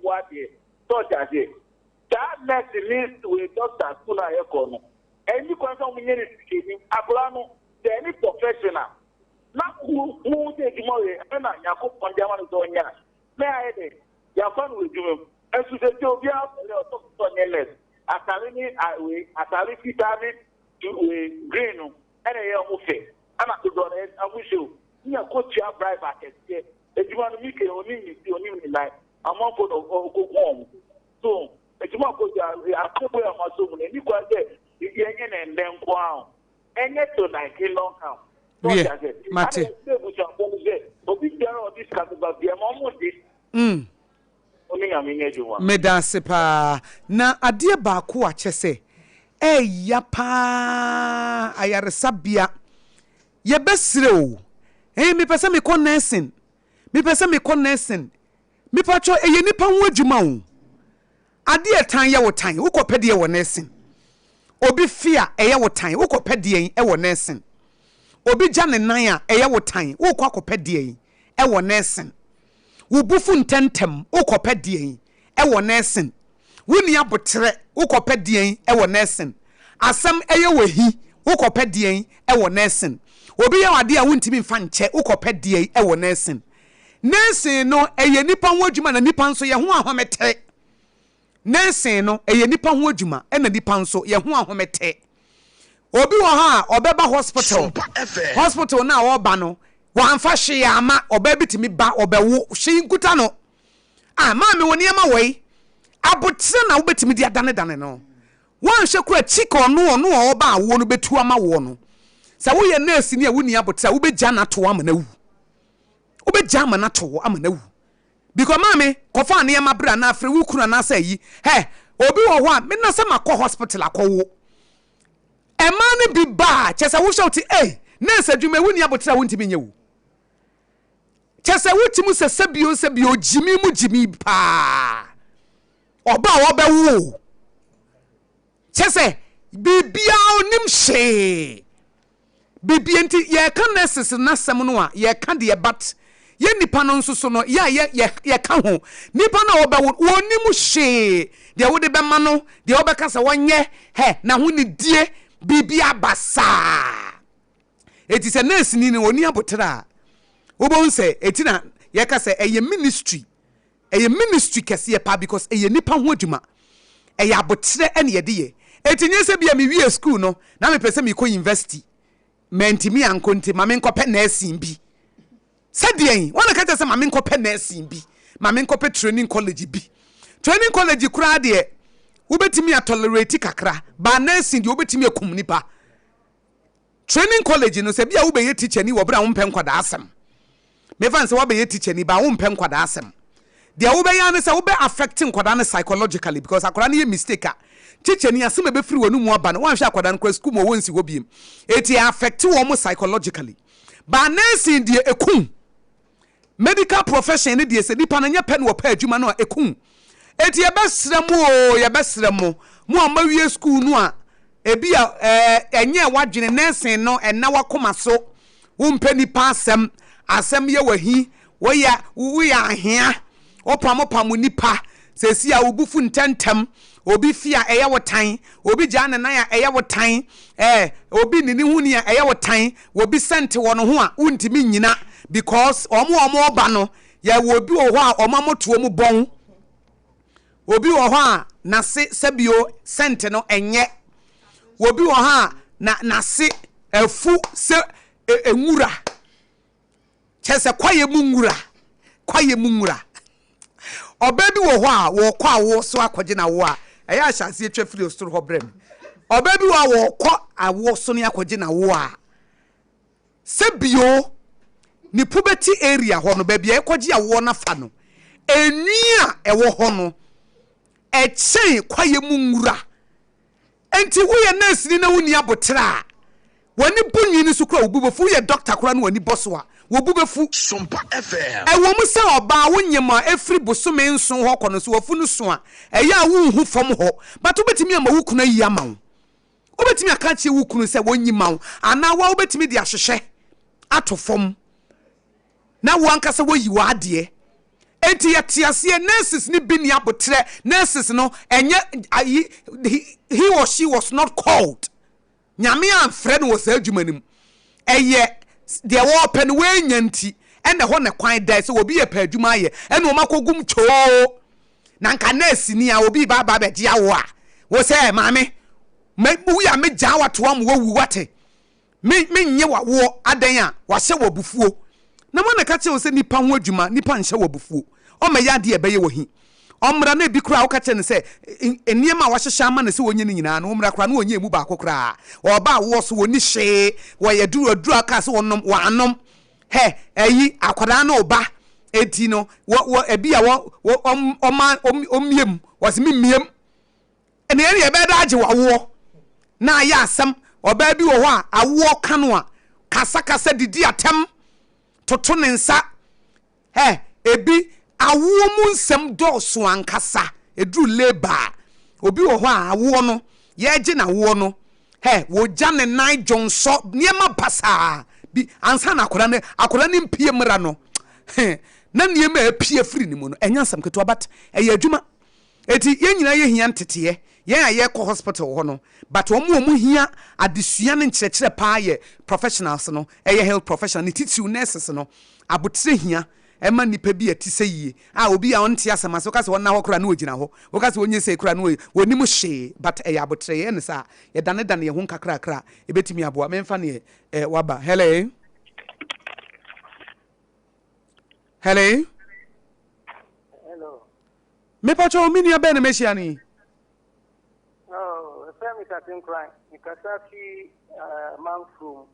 what year. So that it. That next list with Dr. Suna Econo. And you can come in speaking, Ablano, the any professional. Not who take tomorrow, and Yaku Panjaman Donia. May I say, Yapan will do him. As to the Jovia, Sonia, Atalini, Ataliki Tani, to Green, and a young face. I'm not to do it, I wish you. You are coach your bribe at it. If you want to make it only like a month of home. So, if you want to go, I could wear my soul, and you go there, you get in and then go out. And yet, to like a long time. Yeah, Mate. Medansepa na adie baako achese ya pa ayaresabia ye besire o me pese me kon nursing me pacho eye nipa ho adwuma o adie tan ye wotan ukopede ye wo nursing obi fia eye wotan ukopede ye wo nursing obi jane nan a eye wotan ukopede ye wo nursing wubufu ntentem ukopede ye wo nursing wuni abotre ukopede ye wo nursing asem eye wahi ukopede ye wo nursing obi ya wade a wuntimi mfa nche ukopede ye wo nursing nursing no eye nipa ho adwuma na nipa nso ye ho ahomete nursing no eye nipa ho adwuma na nipa nso ye ho ahomete obi wo ha obeba hospital na oba no wanfa hwe ya ama oba bitimi ba obewo hwe nkuta no ma me woni ama wei abotre na wo betimi dia dane no wan hwe kura chiko no oba awo no betu ama wo no sa wo ye nurse ni a woni abotre wo beja na to ama na wu wo beja ama na to ama na wu because mama kofa na yama bra na afre wukuru na say yi obi wo ho a me na se makọ hospital akọwo e ma ne bi ba chese wo shout nurse adwuma woni abotre wonti nye wu chese wutimu se sebio jimi pa oba wo be wo chese bibia onim hye bibia nti ye kan nurses na sem no a ye kan de bat ye nipa no nso so no ye ka ho nipa na wo be woni mu hye de wo de be ma no de wo be ka se wonye na ho ni die bibia basa eti se nurse ni woni abotra wo bo nse eti na ye ka se eye ministry kese ye pa because eye nipa ho adwuma eye abotre ene ye de ye eti nye se bia me wie school no na me pese me ko university mentimi ankonti ma me nkope nursing bi sadien wona ka tese ma me nkope nursing bi ma me nkope training college kura de wo betimi tolerate kakra ba nursing de wo betimi akum nipa training college no se bia wo be ye teacher ni wo bra wo mpem kwada asem me fan se wo be ye teacher ni ba wo mpem kwada asem de wo be ya ne se wo be affecting kwada ne psychologically because akwada ne ye mistake teacher ni asem be free wonu mu aba no wan hwe akwada no kwa school mo wonsi wo biem eti affect wo mo psychologically ba nursing de ekum medical profession ne de se nipa na nya pen wo pa adwuma no ekum eti ye besre mo amawie school no a ebia enye wadwene nursing no enna wakoma so umpe nipa asem ye wahi wo ya ahia opam nipa sesi a obufu ntentem obi fia eye wotan obi jane na ya eye wotan obi nini huni ya eye wotan obi sente wono ho a untimi nyina because omo ba no ya obi wo ho a omamoto mu bon obi wo ho a na se sebio sente no enye obi wo ho a na se efu se enwura chese kwaye mu nwura obabi wo ho a wo kwa wo so akwaje na wo a eya ahyase etwa firi ostoro ho brem obabi wo kwa awo so ne akwaje na wo a sebio ni puberty area ho no baby ekwaje awo na fa no enua ewo ho no echen kwaye mu nwura enti wo ye nurse ni na woni abotra wani bunyi ni so kura obubefu ye doctor kura no wani bosso a wobubefu Sompa FM ewo mu se oba wonyema efri bosome nson ho kono so wofu no so a eya wo hu fom ho but obetimi ama wo kuna yi ama wo obetimi aka che wo kunu se wonyima wo ana wa obetimi de ahwehwe ato fom na wo anka se wo yi wa ade enti yetiase nurses ni bi ni abotre nurses no enye he or she was not called nyame amfre no was adwumanim eye de wo pen we nyanti ene ho ne kwan dai se obi ye pa adwuma ye ene o makogum choo na nka nurse ni a obi ba be dia wo a wo se maame me ya me ja wato am wo wu wate me nye wa wo adan a wa hye wo bufuo na mo na ka che wo se nipa ho adwuma nipa nhye wo bufuo o me ya de e be ye wo hi omra na bi kura wo ka che ne se eniema wa hyehya ama ne se wonye ni nyina na omra kura na wonye mu ba akokra oba wo so woni hye wo ye duru aka se wonom wa anom he ayi akwada na oba eti no wo ebi ya wo omiem was miem ene ye be da age wo na ya asem oba bi wo ho a awo kano a kasa didi atem toto ne nsa he ebi awo mu nsem dɔɔso ankasa eduru labor obi wo ho a awo no ye gye na wo no he wo gya ne nan jonso niema pasa bi ansa na akora ne mpie mra no na niema apie firi ni mu no enya nsam keto but eye adwuma eti ye nyina ye hia ntete ye aye ko hospital ho no but omo hia adesua ne nkyerɛkyerɛ pa ye professionals no eye health professional ne titiw nurses no abotre hia ema nipa bi ati seyie obi a onte asema so kase wona ho kra na ogina ho wo kase wonye se kra na woni mu hye but abotre ye ne sa ye dane ye ho nkakra ebetimi aboa memfa ne waba hello me pacho mini ya bene meshiani Femi tatin cry nikasafi manfrum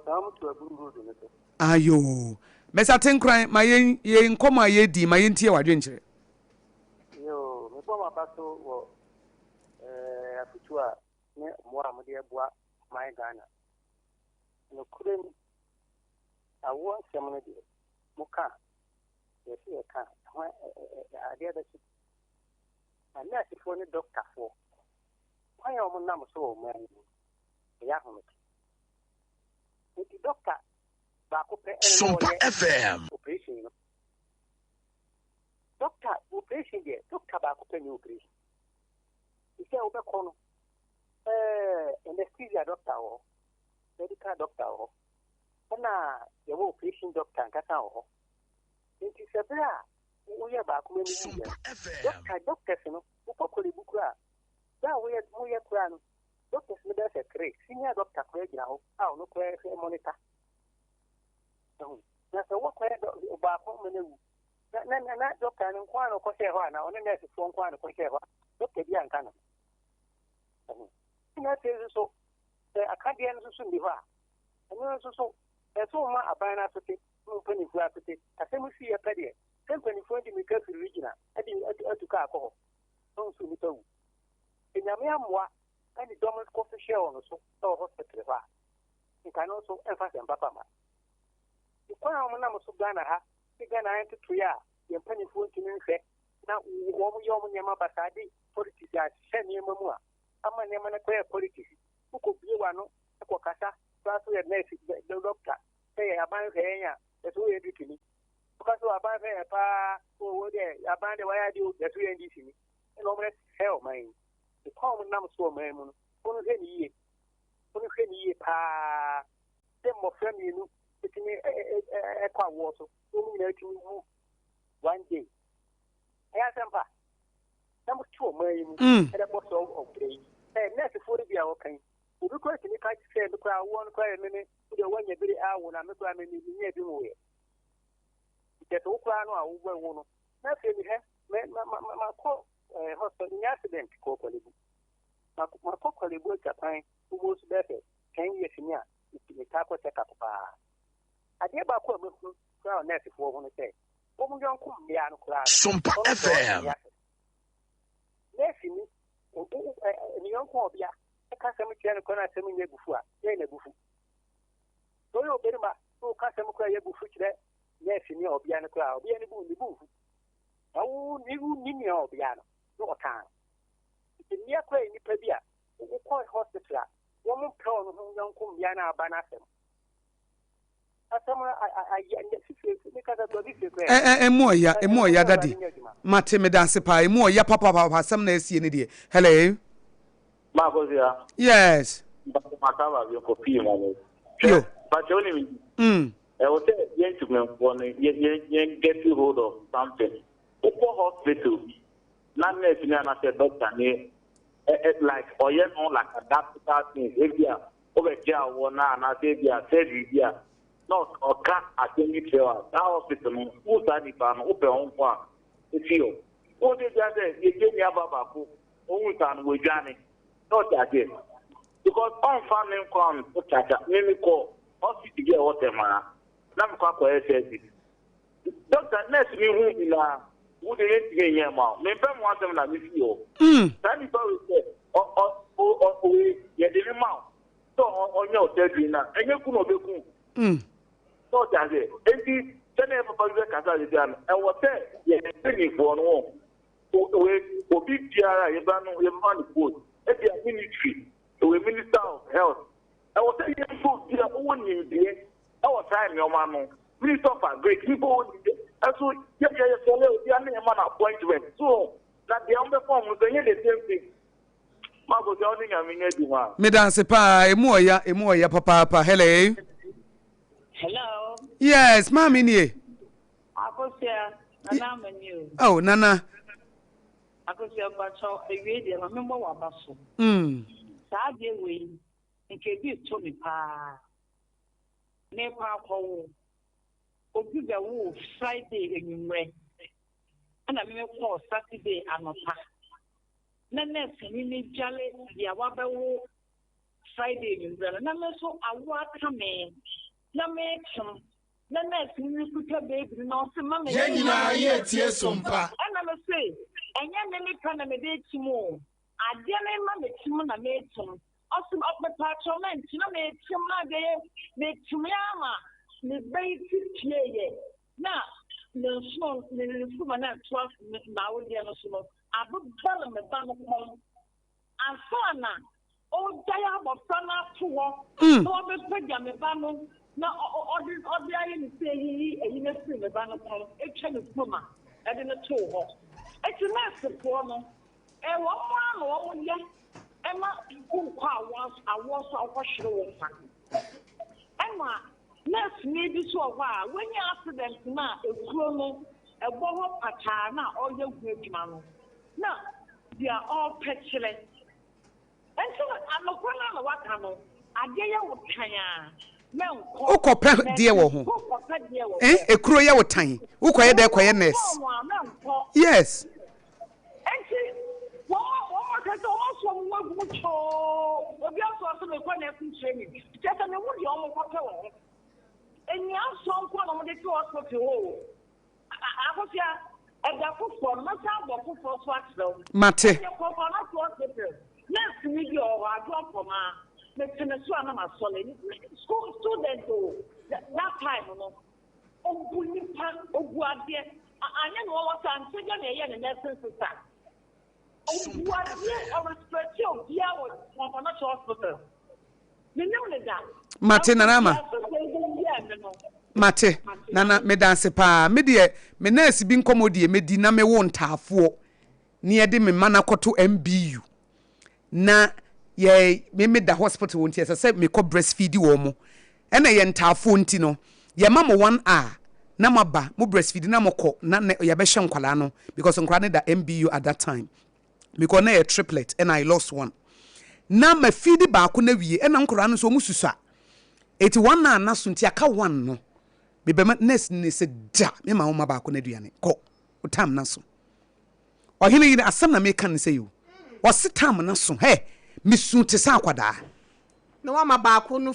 samu to aburu do neto ayo mesa tenkran ma ye nkoma ye di ma ye ntie wadwenkyere yo me po ma paso wo afutua ne mo amde eboa my Ghana no kurem awo asem de muka ye se ka ade da shi ana sifo ne doctor fo kwanya mo nam so o man ya hono ti doctor Sompa FM operation doctor operation there doctor ba ko penny operation ise o be kono anesthesia doctor o medical doctor o na ye wo operation doctor nkata o nti sebra wo ye ba ko menu doctor no wo ko le bukura da wo ye kura no doctor no be se kre senior doctor ko gira ho no ko e monitor na so wo ko ba ko menu na doctor no kwa no ko se ho na one nurse fo kwa no ko se ho doctor bi anka no na te so akadie no so ndi ho a no so so ma abana so te mo pani fu apete asemu si ya kadie company fo ndi mi ka fi regional atuka akọ so mi tawu enyame amwa ani domus ko fi share on so hospital ha nka no so emphasize papa ma kwa mo na mo so Ghana ha Ghana ante to ya ye pani fo ntimi nhwe na wo mo yo mo nyama basade politics ya hye nyema mu a ama nyema na kwa politics ko biwa no ko kasa so ya nurse doctor say about Henya, that's who you do. Because about Pa, who would about the way I do, that's who you do. And over hell, man. The common number so man, only any Pa, them more friendly, sitting a car water, only one day. Yes, number 2 million, and a bottle of play. And that's 40 hour pain. We request any kind of say the crowd 1 minute to the 1 year hour when I'm not near the way. That's all crown or one. Nothing my call hospital accident, Cocolib. My Cocolib work at time who was better 10 years in year. It's the taco check up. I did about crown net if we want to say. Sompa FM. Yes, young Cobia, a customer can send me before, then a buffet. So you better so customer cry a buffet there. Yes, in your piano crowd, be any boom, the booth. Oh, you need your piano, no time. It's near Quay in Pabia, who call hospital, woman crown who young Cumbiana Banasem. Emo ya daddy. Mate me dance pa emo ya papa asem na esi ni de. Hello. Makozia. Yes. Makaba bi ko pi mo. Yo. But you only I was saying gentlemen yen get hold of something. Upo hospital. Na nurse ni na say doctor ni like oyen on like a doctor thing. If you over here wona na say bia said bia not or cat attend it here. That hospital, who said it? Open on one. It's you. What did that say? You gave me a babaku. Who can we journey? Not that yet. Because on family come to catch up. Let me call. Hospital to get water, man. Let me call for SSD. Doctor, next me who be la. Who they ain't getting here, man. Me pay want them na me feel. That is how we say. We get the amount. So on your deadline, and you could not be cool. So that's it. And the Senate of Public Casadian, and what they are for no. For big Tiara, you man good. And the ministry, the Minister of Health. I was saying, you are only in there. Our time, your man, Minister of Great people. And so, you are a man appointment. So, that the other form was the same thing. Me dance pa emo ya papa hello. Hello. Yes, mami ni. Akosua Nana menu. Oh, Nana. Akosua bacho ewie de me mo wa baso. Saa de we nke bi to mi pa. Ne pa ko obi be wo Friday enwumre. Ana me ko Saturday anopa. Na ni jale dia wa be wo Friday enwumre. Na me so awa kame. Na me chum na ni kuta baby no se mama ye na ye tie sompa ana me say enya me ni kana me de timu ade me ma me timu na me chum osim up me patrolment na me chum na de me chum ya ma me be tie ye na no small me suma na 12 na wo de no so abubala me ba no kom afana o daya bo fana to wo no be pega me ba no na odi ayi ni say yi na free me ba no pon e twa ne kuma e de no to ho e ti na sepo no e wo ma no wo ye e ma ku kwa awo so akwhwere wo fa e ma nurse ni bi so ho a when you accident na ekuro no e bo ho pata na o ye gu adwuma no na they are all petulant and so anokwana na waka no ade ye wo kan a Ukope dear wo. Ekuro ya wo tan. Ukoye de koye nurse. Yes. Mate. School students that time no oguade anya no what am say na ye na nursing sister oguade or respect you dia wo for not hospital me no le da Martin Narama mate nana me dance pa me de me nurse bi nkomodie me di na me wo ntaafo ne ye de me mana koto MBU na ye me da hospital wonti say me ko breastfeed wo mo ena ye ntaafo nti no ye ma mo 1 hour na maba mo breastfeed na moko na ye be hye nkwala no because nkwala ne da MBU at that time because na ye triplet and I lost one na ma feed ba ko na wie ena nkwala no so mo susa 81 na na so nti aka 1 no me be nurse ne se da me ma wo ma ba ko na duane ko utam na so Oheneyere asem na me kan say you o sitam na so he me su te sa kwada no mama ba ko no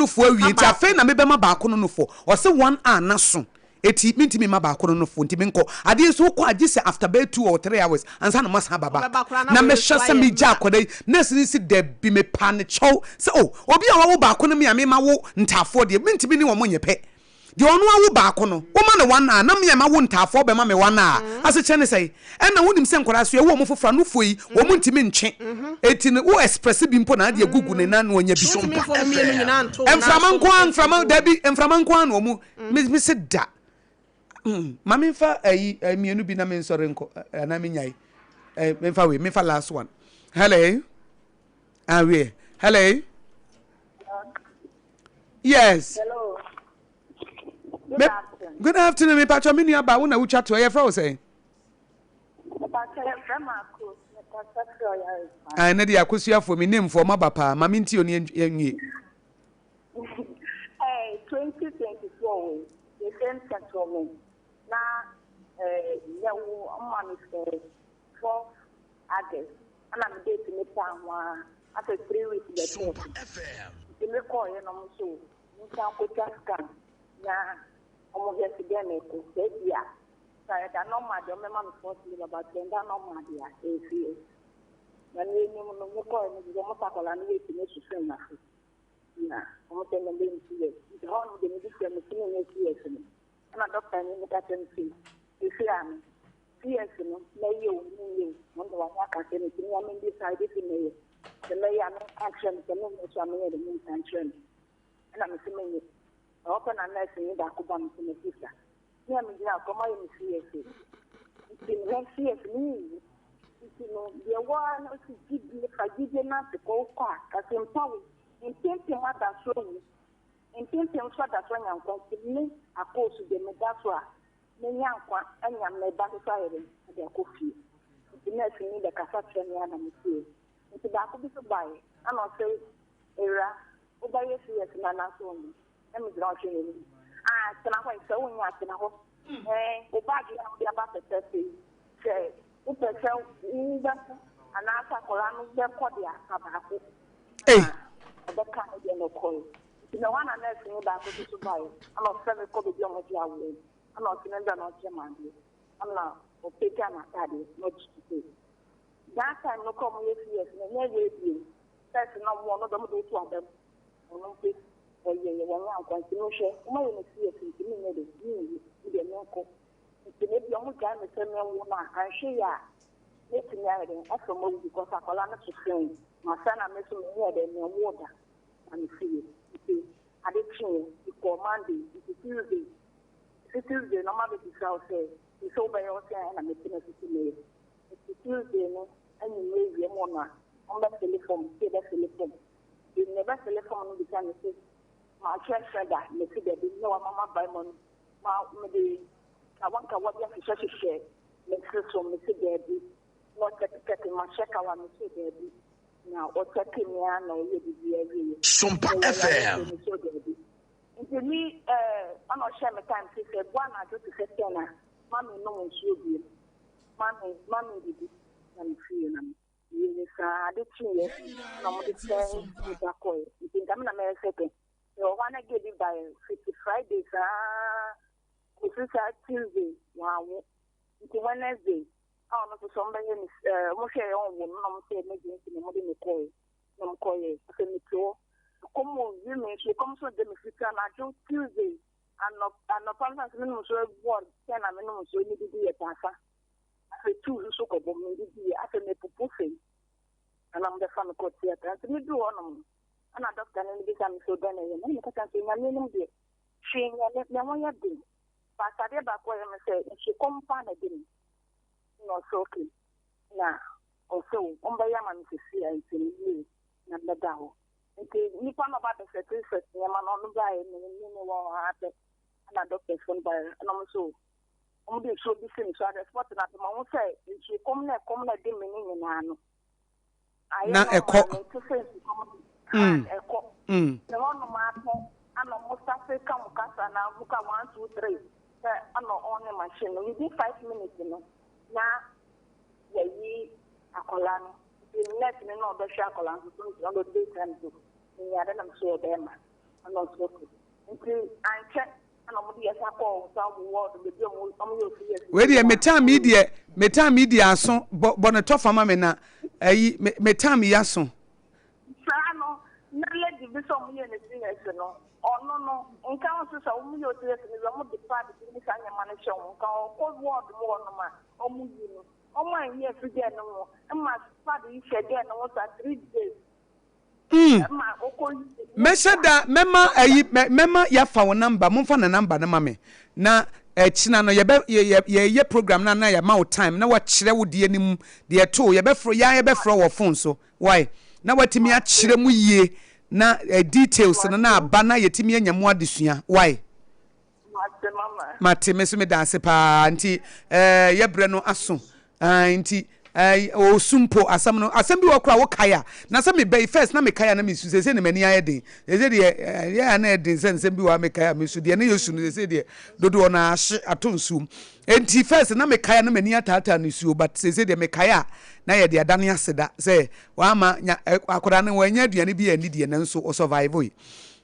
fo awie nti afa na me be ma ba ko no fo o se 1 hour na so eti minti me ma ba ko no fo nti me nko ade so ko agi se after be 2 or 3 hours ansa na masa baba na me hye se me ja kwada nurse ni si de bi me pa ne chow se obi a wo ba ko no me a me ma wo ntafo de minti me ni wo monye pe de ono awo ba ko no wo ma ne 1 hour na me ma wo ntafo be ma me 1 hour ase che ne sei e na wonim se nkora so e wo mo fofra no fo yi wo mo ntimi ntwe eti ne wo express bi mpo na de gugu ne na no nya bi emframa dabi emframa nko an wo mu me se da mama mfa mienu bi na me nsore nko na me nyai me mfa last one hello we hello yes hello good afternoon me pacho me nua ba wo na wo chato ye fra wo say I na dia Akosua for me name for ma papa ma me nti oni enwie 2024 the same settlement na yawo amani 4 August ana me date me tanwa after 3 weeks the Sompa FM me call you no so nka ko scan na omo yes again ko dia saya da normal de me ma me force me about da normal dia na ni no me call ni de mo takola ni we ti su fe na na omo tele me ni sie de ho no de me di me ti ni sie ni na doctor ni me ta ten si ami sie no na yo ni mo do wa ka te ni ni am ndi side ti me de me ya me action de me so am ye de me action na me se me open na nurse ni da ko ba me se sister ni am jira ko ma ye sie ti ni sie ni ti no ye wa no si gidi ka gidi na te ko kwa ka se mpawo intenti ma da so ni intenti so da so nya nkwa ti ni akosu de me da so a me nya nkwa anya me ba so ayere de akofi ti nurse ni da ka sa treni ana me sie ti ba ko bi so bai ana se era o ba ye sie na na so ni emi dra o cheni tena ho se wo nya tena ho o ba gi ya ba pete se o pete u ba ana asa kola no be ko dia ka ba ko o ka de no ko ti na wana na se ba ko so bai ana se me ko be di o mo dia wo ana o tena da no che mandi ana o pete na ta de no chi that time no come yes na nya ye bi se na mo no do mo do tu adam ono pe oye won an continue she o ma ye si esi ti mi ne de ni de no ko ti ne bi o mu ga me se me wo na an she ya ne ti nya de aso mo bi ko sa kola na tufin ma sa na me so me de me wo da an fi ti ade chin ti commande ti Tuesday no ma be ti sa o se ti so ba yo se na me ti na ti me ti Tuesday no ani me ye mo na on ba telephone ti da telephone ti ne ba telephone no bi kan se ma check da me ti de bi no mama buy money ma me de awanka wa ya fishe me so me ti de bi no check ma check awa me ti de bi na o check me ana o ye bi every Sompa FM nti ni ana share me time ti se bua na jo ti se na mami no mo nsuo bi mami di na me fi na ye sa de tie na mo de se ni da ko nti ngam na me second you want to get it by Friday ko Tuesday wow nti Wednesday no so somebody mo share on wo no mo say emergency mo de me call se me to como you me she come so de me fit na jo Tuesday and no conference no so board say na me no so ni di e pasa afi tu so ko bo me di afi me pupufe ana mo de fa me ko theater nti me do ono ana doctor ni bi ka me so dane ye me ka tan se na me no de she never had been. But I did back where I said, she come find again. No, so okay. Now, also, Yaman to see I say, and the down. You found about the certificate, Yaman on the guy, and another person by and also. Only should be finished. So that's what the mom say. She come there, meaning in Nano. I know to say, the one matter, and almost come Casa now, look at 1, 2, 3. I know only machine. Within 5 minutes, you know. Now, ye a colano. The next minute, no, the shackle, on the daytime, I don't sure them. I'm not so good. I check. Where the meta media so bonato fama me na ayi meta me yaso sano na lady bi so mu ye ne senior no ono no nka so so mu ye o tire se mo de pa de ni sanya ma ne hwe nka ko word mo no ma o mu yi no o ma ye fi de no mo e ma pa de hwe de no so 3 days Meshada mema ya fa wo number mumfa na number na mame na china no ye program na ya ma time na wa kire wo de anim de to ye be fro wo phone so why na watimi a kire mu yie na details na aba na yetimi anyamo adesua why mate meso me danse pa nti ye bre no aso nti o sumpo asem bi wakura wo kaya na se me be first na me kaya na me su se ne mani ayedin se de ya na edin se bi wa me kaya me su de ne yesu no se de dodo na ahye atonsum enti first na me kaya na mani atata ne su but se de me kaya na ye de adane aseda se wa ma akoda ne wanya aduane bi ani de ne nso o survive yi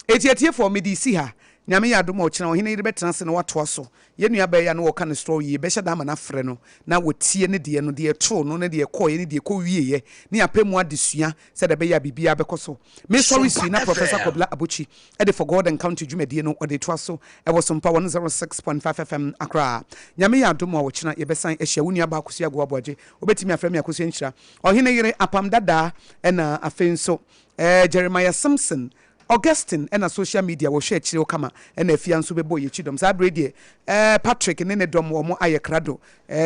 eti for me di si ha nyame ya do ma ochina Oheneyere betena se no wato so ye nua ba ya no wo ka ne story ye be hye da ma na frɛ no na wotie ne de no de to no ne de kɔ ye ne de kɔ wie ye ne apemu adesua se de be ya bibia be kɔ so me sorry si na Professor Kobla Abuchi e de for God and County dwumadie no o de to so e wo Sompa 106.5 FM Accra nyame ya do ma ochina ye be san ehia wunua ba Akosua Agoaboaje obetimi afrɛ me Akosua Nhyira Oheneyere Apam Dadaa na afenso Jeremiah Simpson Augustine and a social media will share chiro kama and a fianso be boy chidom sabre Patrick ne dom wo mo aye krado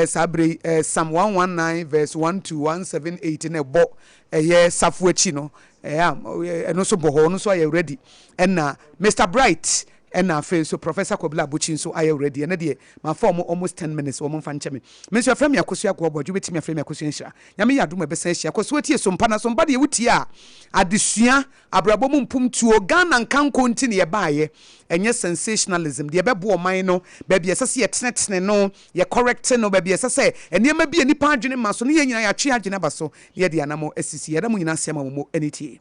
sabre Psalm 119 verse 1 to 178 ne bo safu achi no no so bo ho no so aye ready and Mr Bright and na fe so Professor Kobla Abuchi so aye ready and de ma form almost 10 minutes wo mo fa nche me so afrɛ me Akosua Agoaboaje betimi afrɛ me Akosua Nhyira nyame ya do me be san hia Akosua tie Sompa na Sompa de wutie a adesua abrabo mu mpum tuo Ghana nkanko nti ne ye baaye enye sensationalism de bebo oman no ba bia sese ye tenetene no ye correct no ba bia sese enema bia nipa adwene ma so ne ye nyina ya twe agene ba so ye de anamo asisi ye da mu nyina sema mo enitie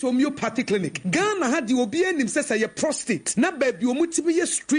homeopathy clinic Ghana had the obi anim sese ye prostate na ba bia omu tibi ye street